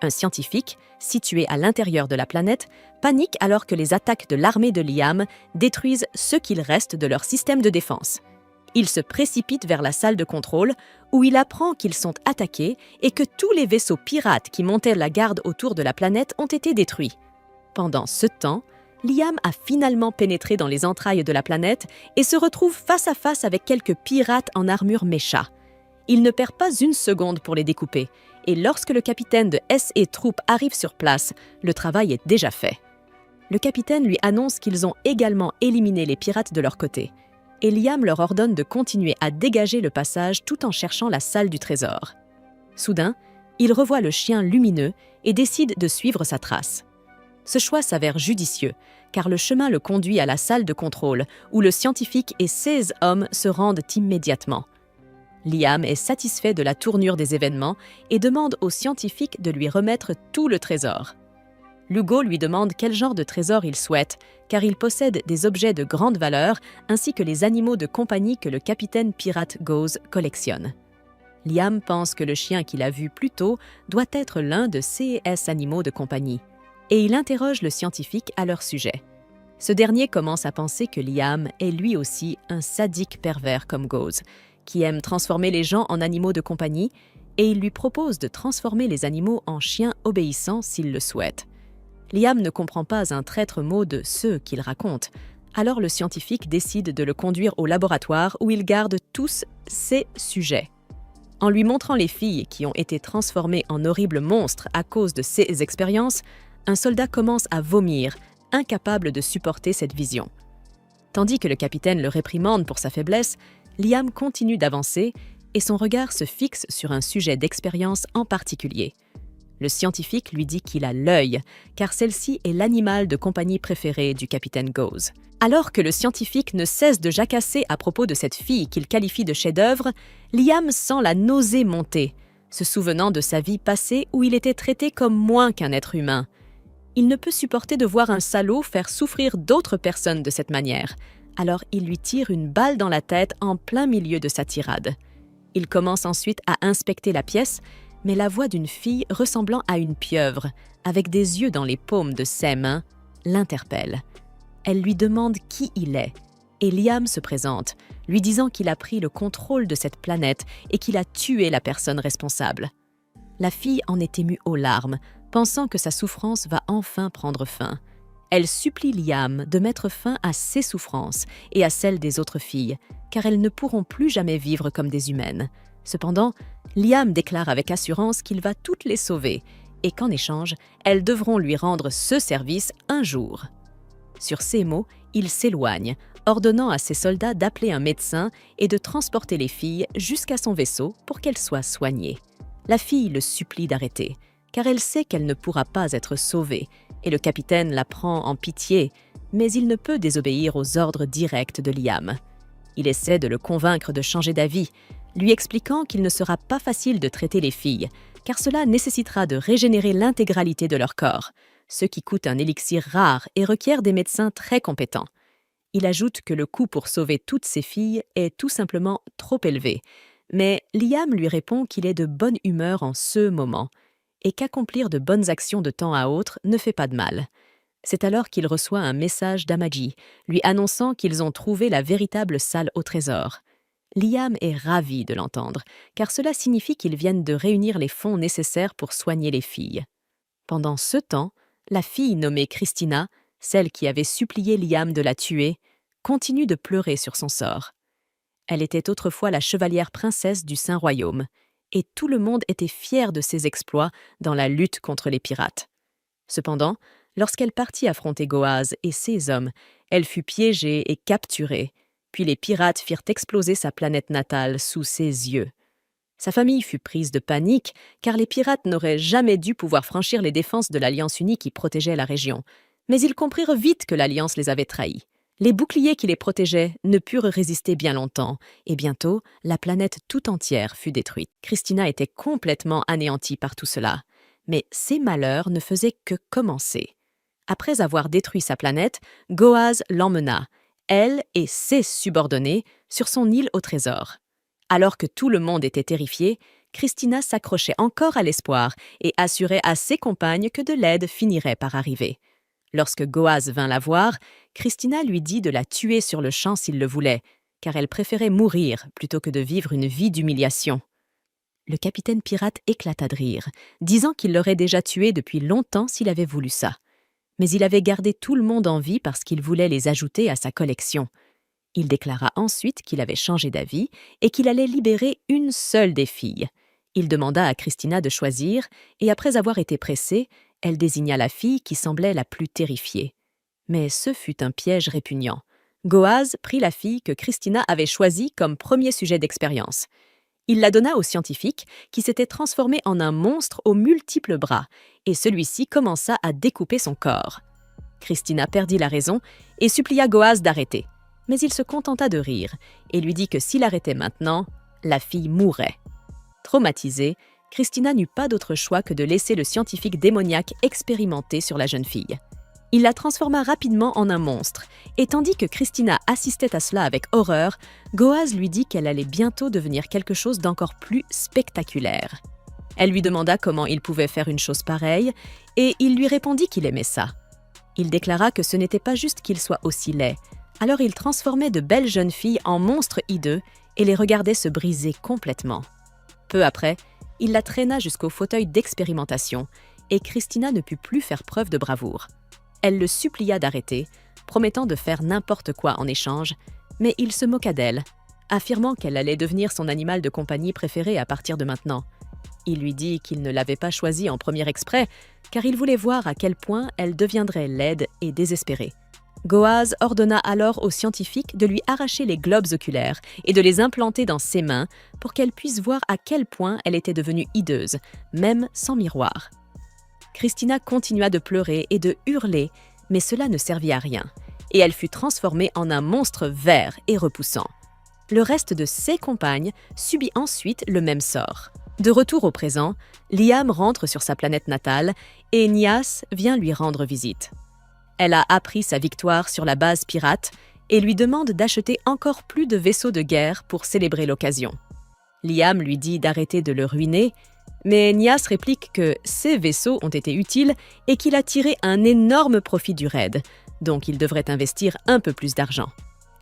Un scientifique, situé à l'intérieur de la planète, panique alors que les attaques de l'armée de Liam détruisent ce qu'il reste de leur système de défense. Il se précipite vers la salle de contrôle où il apprend qu'ils sont attaqués et que tous les vaisseaux pirates qui montaient la garde autour de la planète ont été détruits. Pendant ce temps, Liam a finalement pénétré dans les entrailles de la planète et se retrouve face à face avec quelques pirates en armure mécha. Il ne perd pas une seconde pour les découper, et lorsque le capitaine de SE Troupes arrive sur place, le travail est déjà fait. Le capitaine lui annonce qu'ils ont également éliminé les pirates de leur côté, et Liam leur ordonne de continuer à dégager le passage tout en cherchant la salle du trésor. Soudain, il revoit le chien lumineux et décide de suivre sa trace. Ce choix s'avère judicieux, car le chemin le conduit à la salle de contrôle, où le scientifique et 16 hommes se rendent immédiatement. Liam est satisfait de la tournure des événements et demande au scientifique de lui remettre tout le trésor. Lugo lui demande quel genre de trésor il souhaite, car il possède des objets de grande valeur ainsi que les animaux de compagnie que le capitaine pirate Goaz collectionne. Liam pense que le chien qu'il a vu plus tôt doit être l'un de ces animaux de compagnie, et il interroge le scientifique à leur sujet. Ce dernier commence à penser que Liam est lui aussi un sadique pervers comme Goaz, qui aime transformer les gens en animaux de compagnie, et il lui propose de transformer les animaux en chiens obéissants s'il le souhaite. Liam ne comprend pas un traître mot de ce qu'il raconte, alors le scientifique décide de le conduire au laboratoire où il garde tous ses sujets. En lui montrant les filles qui ont été transformées en horribles monstres à cause de ses expériences, un soldat commence à vomir, incapable de supporter cette vision. Tandis que le capitaine le réprimande pour sa faiblesse, Liam continue d'avancer et son regard se fixe sur un sujet d'expérience en particulier. Le scientifique lui dit qu'il a l'œil, car celle-ci est l'animal de compagnie préféré du capitaine Goaz. Alors que le scientifique ne cesse de jacasser à propos de cette fille qu'il qualifie de chef-d'œuvre, Liam sent la nausée monter, se souvenant de sa vie passée où il était traité comme moins qu'un être humain. Il ne peut supporter de voir un salaud faire souffrir d'autres personnes de cette manière. Alors il lui tire une balle dans la tête en plein milieu de sa tirade. Il commence ensuite à inspecter la pièce, mais la voix d'une fille ressemblant à une pieuvre, avec des yeux dans les paumes de ses mains, l'interpelle. Elle lui demande qui il est, et Liam se présente, lui disant qu'il a pris le contrôle de cette planète et qu'il a tué la personne responsable. La fille en est émue aux larmes, pensant que sa souffrance va enfin prendre fin. Elle supplie Liam de mettre fin à ses souffrances et à celles des autres filles, car elles ne pourront plus jamais vivre comme des humaines. Cependant, Liam déclare avec assurance qu'il va toutes les sauver et qu'en échange, elles devront lui rendre ce service un jour. Sur ces mots, il s'éloigne, ordonnant à ses soldats d'appeler un médecin et de transporter les filles jusqu'à son vaisseau pour qu'elles soient soignées. La fille le supplie d'arrêter, car elle sait qu'elle ne pourra pas être sauvée, et le capitaine la prend en pitié, mais il ne peut désobéir aux ordres directs de Liam. Il essaie de le convaincre de changer d'avis, lui expliquant qu'il ne sera pas facile de traiter les filles, car cela nécessitera de régénérer l'intégralité de leur corps, ce qui coûte un élixir rare et requiert des médecins très compétents. Il ajoute que le coût pour sauver toutes ces filles est tout simplement trop élevé, mais Liam lui répond qu'il est de bonne humeur en ce moment, et qu'accomplir de bonnes actions de temps à autre ne fait pas de mal. C'est alors qu'il reçoit un message d'Amaji, lui annonçant qu'ils ont trouvé la véritable salle au trésor. Liam est ravi de l'entendre, car cela signifie qu'ils viennent de réunir les fonds nécessaires pour soigner les filles. Pendant ce temps, la fille nommée Christina, celle qui avait supplié Liam de la tuer, continue de pleurer sur son sort. Elle était autrefois la chevalière princesse du Saint-Royaume, et tout le monde était fier de ses exploits dans la lutte contre les pirates. Cependant, lorsqu'elle partit affronter Goaz et ses hommes, elle fut piégée et capturée, puis les pirates firent exploser sa planète natale sous ses yeux. Sa famille fut prise de panique, car les pirates n'auraient jamais dû pouvoir franchir les défenses de l'Alliance unie qui protégeait la région. Mais ils comprirent vite que l'Alliance les avait trahis. Les boucliers qui les protégeaient ne purent résister bien longtemps, et bientôt, la planète tout entière fut détruite. Christina était complètement anéantie par tout cela. Mais ses malheurs ne faisaient que commencer. Après avoir détruit sa planète, Goaz l'emmena, elle et ses subordonnés, sur son île au trésor. Alors que tout le monde était terrifié, Christina s'accrochait encore à l'espoir et assurait à ses compagnes que de l'aide finirait par arriver. Lorsque Goaz vint la voir, Christina lui dit de la tuer sur le champ s'il le voulait, car elle préférait mourir plutôt que de vivre une vie d'humiliation. Le capitaine pirate éclata de rire, disant qu'il l'aurait déjà tuée depuis longtemps s'il avait voulu ça. Mais il avait gardé tout le monde en vie parce qu'il voulait les ajouter à sa collection. Il déclara ensuite qu'il avait changé d'avis et qu'il allait libérer une seule des filles. Il demanda à Christina de choisir, et après avoir été pressée, elle désigna la fille qui semblait la plus terrifiée. Mais ce fut un piège répugnant. Goaz prit la fille que Christina avait choisie comme premier sujet d'expérience. Il la donna au scientifique, qui s'était transformé en un monstre aux multiples bras, et celui-ci commença à découper son corps. Christina perdit la raison et supplia Goaz d'arrêter. Mais il se contenta de rire et lui dit que s'il arrêtait maintenant, la fille mourrait. Traumatisée, Christina n'eut pas d'autre choix que de laisser le scientifique démoniaque expérimenter sur la jeune fille. Il la transforma rapidement en un monstre, et tandis que Christina assistait à cela avec horreur, Goaz lui dit qu'elle allait bientôt devenir quelque chose d'encore plus spectaculaire. Elle lui demanda comment il pouvait faire une chose pareille, et il lui répondit qu'il aimait ça. Il déclara que ce n'était pas juste qu'il soit aussi laid, alors il transformait de belles jeunes filles en monstres hideux et les regardait se briser complètement. Peu après, il la traîna jusqu'au fauteuil d'expérimentation, et Christina ne put plus faire preuve de bravoure. Elle le supplia d'arrêter, promettant de faire n'importe quoi en échange, mais il se moqua d'elle, affirmant qu'elle allait devenir son animal de compagnie préféré à partir de maintenant. Il lui dit qu'il ne l'avait pas choisie en premier exprès, car il voulait voir à quel point elle deviendrait laide et désespérée. Goaz ordonna alors aux scientifiques de lui arracher les globes oculaires et de les implanter dans ses mains pour qu'elle puisse voir à quel point elle était devenue hideuse, même sans miroir. Christina continua de pleurer et de hurler, mais cela ne servit à rien, et elle fut transformée en un monstre vert et repoussant. Le reste de ses compagnes subit ensuite le même sort. De retour au présent, Liam rentre sur sa planète natale et Nias vient lui rendre visite. Elle a appris sa victoire sur la base pirate et lui demande d'acheter encore plus de vaisseaux de guerre pour célébrer l'occasion. Liam lui dit d'arrêter de le ruiner, mais Nias réplique que ses vaisseaux ont été utiles et qu'il a tiré un énorme profit du raid, donc il devrait investir un peu plus d'argent.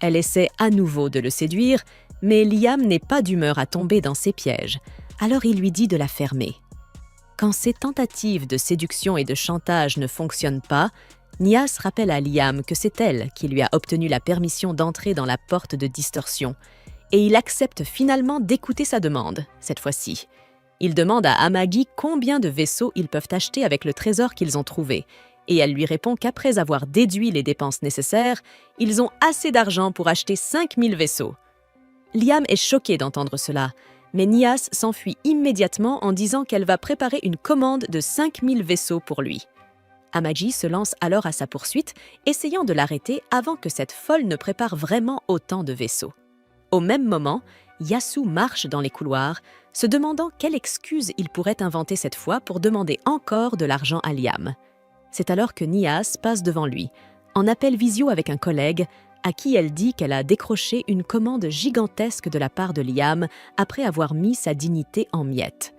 Elle essaie à nouveau de le séduire, mais Liam n'est pas d'humeur à tomber dans ses pièges, alors il lui dit de la fermer. Quand ses tentatives de séduction et de chantage ne fonctionnent pas, Nias rappelle à Liam que c'est elle qui lui a obtenu la permission d'entrer dans la porte de distorsion, et il accepte finalement d'écouter sa demande, cette fois-ci. Il demande à Amagi combien de vaisseaux ils peuvent acheter avec le trésor qu'ils ont trouvé, et elle lui répond qu'après avoir déduit les dépenses nécessaires, ils ont assez d'argent pour acheter 5000 vaisseaux. Liam est choqué d'entendre cela, mais Nias s'enfuit immédiatement en disant qu'elle va préparer une commande de 5000 vaisseaux pour lui. Amagi se lance alors à sa poursuite, essayant de l'arrêter avant que cette folle ne prépare vraiment autant de vaisseaux. Au même moment, Yasu marche dans les couloirs, se demandant quelle excuse il pourrait inventer cette fois pour demander encore de l'argent à Liam. C'est alors que Nias passe devant lui, en appel visio avec un collègue, à qui elle dit qu'elle a décroché une commande gigantesque de la part de Liam après avoir mis sa dignité en miettes.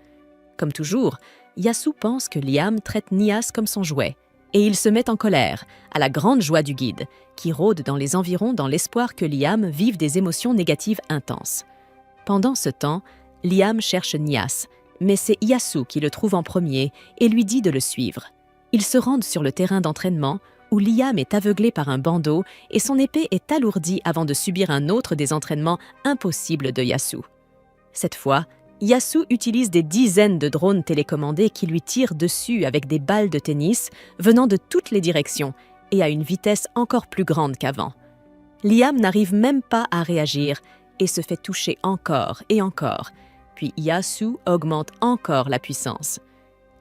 Comme toujours, Yasu pense que Liam traite Nias comme son jouet, et il se met en colère, à la grande joie du guide, qui rôde dans les environs dans l'espoir que Liam vive des émotions négatives intenses. Pendant ce temps, Liam cherche Nias, mais c'est Yasu qui le trouve en premier et lui dit de le suivre. Ils se rendent sur le terrain d'entraînement, où Liam est aveuglé par un bandeau et son épée est alourdie avant de subir un autre des entraînements impossibles de Yasu. Cette fois, Yasu utilise des dizaines de drones télécommandés qui lui tirent dessus avec des balles de tennis venant de toutes les directions et à une vitesse encore plus grande qu'avant. Liam n'arrive même pas à réagir et se fait toucher encore et encore, puis Yasu augmente encore la puissance.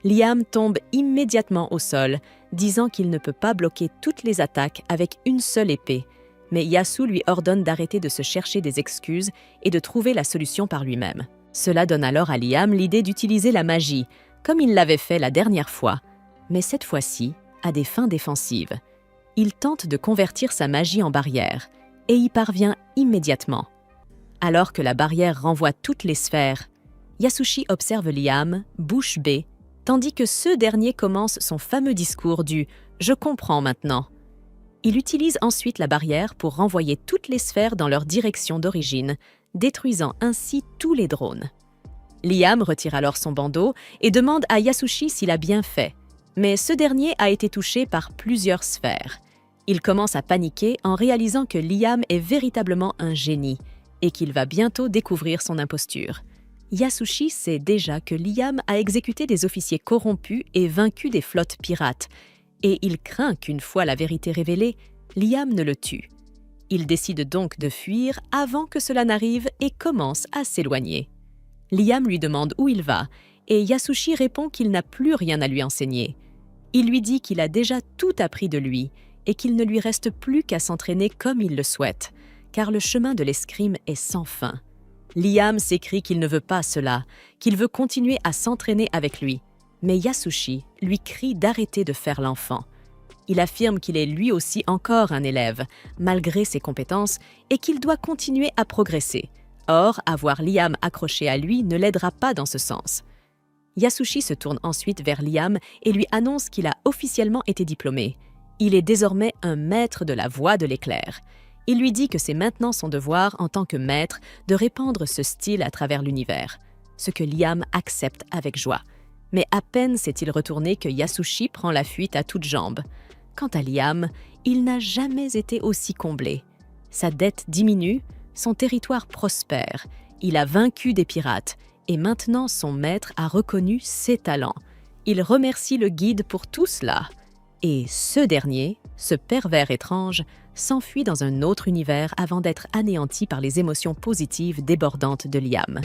Liam tombe immédiatement au sol, disant qu'il ne peut pas bloquer toutes les attaques avec une seule épée, mais Yasu lui ordonne d'arrêter de se chercher des excuses et de trouver la solution par lui-même. Cela donne alors à Liam l'idée d'utiliser la magie, comme il l'avait fait la dernière fois, mais cette fois-ci à des fins défensives. Il tente de convertir sa magie en barrière, et y parvient immédiatement. Alors que la barrière renvoie toutes les sphères, Yasushi observe Liam, bouche bée, tandis que ce dernier commence son fameux discours du « Je comprends maintenant ». Il utilise ensuite la barrière pour renvoyer toutes les sphères dans leur direction d'origine, détruisant ainsi tous les drones. Liam retire alors son bandeau et demande à Yasushi s'il a bien fait, mais ce dernier a été touché par plusieurs sphères. Il commence à paniquer en réalisant que Liam est véritablement un génie et qu'il va bientôt découvrir son imposture. Yasushi sait déjà que Liam a exécuté des officiers corrompus et vaincu des flottes pirates, et il craint qu'une fois la vérité révélée, Liam ne le tue. Il décide donc de fuir avant que cela n'arrive et commence à s'éloigner. Liam lui demande où il va, et Yasushi répond qu'il n'a plus rien à lui enseigner. Il lui dit qu'il a déjà tout appris de lui et qu'il ne lui reste plus qu'à s'entraîner comme il le souhaite, car le chemin de l'escrime est sans fin. Liam s'écrie qu'il ne veut pas cela, qu'il veut continuer à s'entraîner avec lui, mais Yasushi lui crie d'arrêter de faire l'enfant. Il affirme qu'il est lui aussi encore un élève, malgré ses compétences, et qu'il doit continuer à progresser. Or, avoir Liam accroché à lui ne l'aidera pas dans ce sens. Yasushi se tourne ensuite vers Liam et lui annonce qu'il a officiellement été diplômé. Il est désormais un maître de la voie de l'éclair. Il lui dit que c'est maintenant son devoir, en tant que maître, de répandre ce style à travers l'univers, ce que Liam accepte avec joie. Mais à peine s'est-il retourné que Yasushi prend la fuite à toutes jambes. Quant à Liam, il n'a jamais été aussi comblé. Sa dette diminue, son territoire prospère, il a vaincu des pirates, et maintenant son maître a reconnu ses talents. Il remercie le guide pour tout cela. Et ce dernier, ce pervers étrange, s'enfuit dans un autre univers avant d'être anéanti par les émotions positives débordantes de Liam.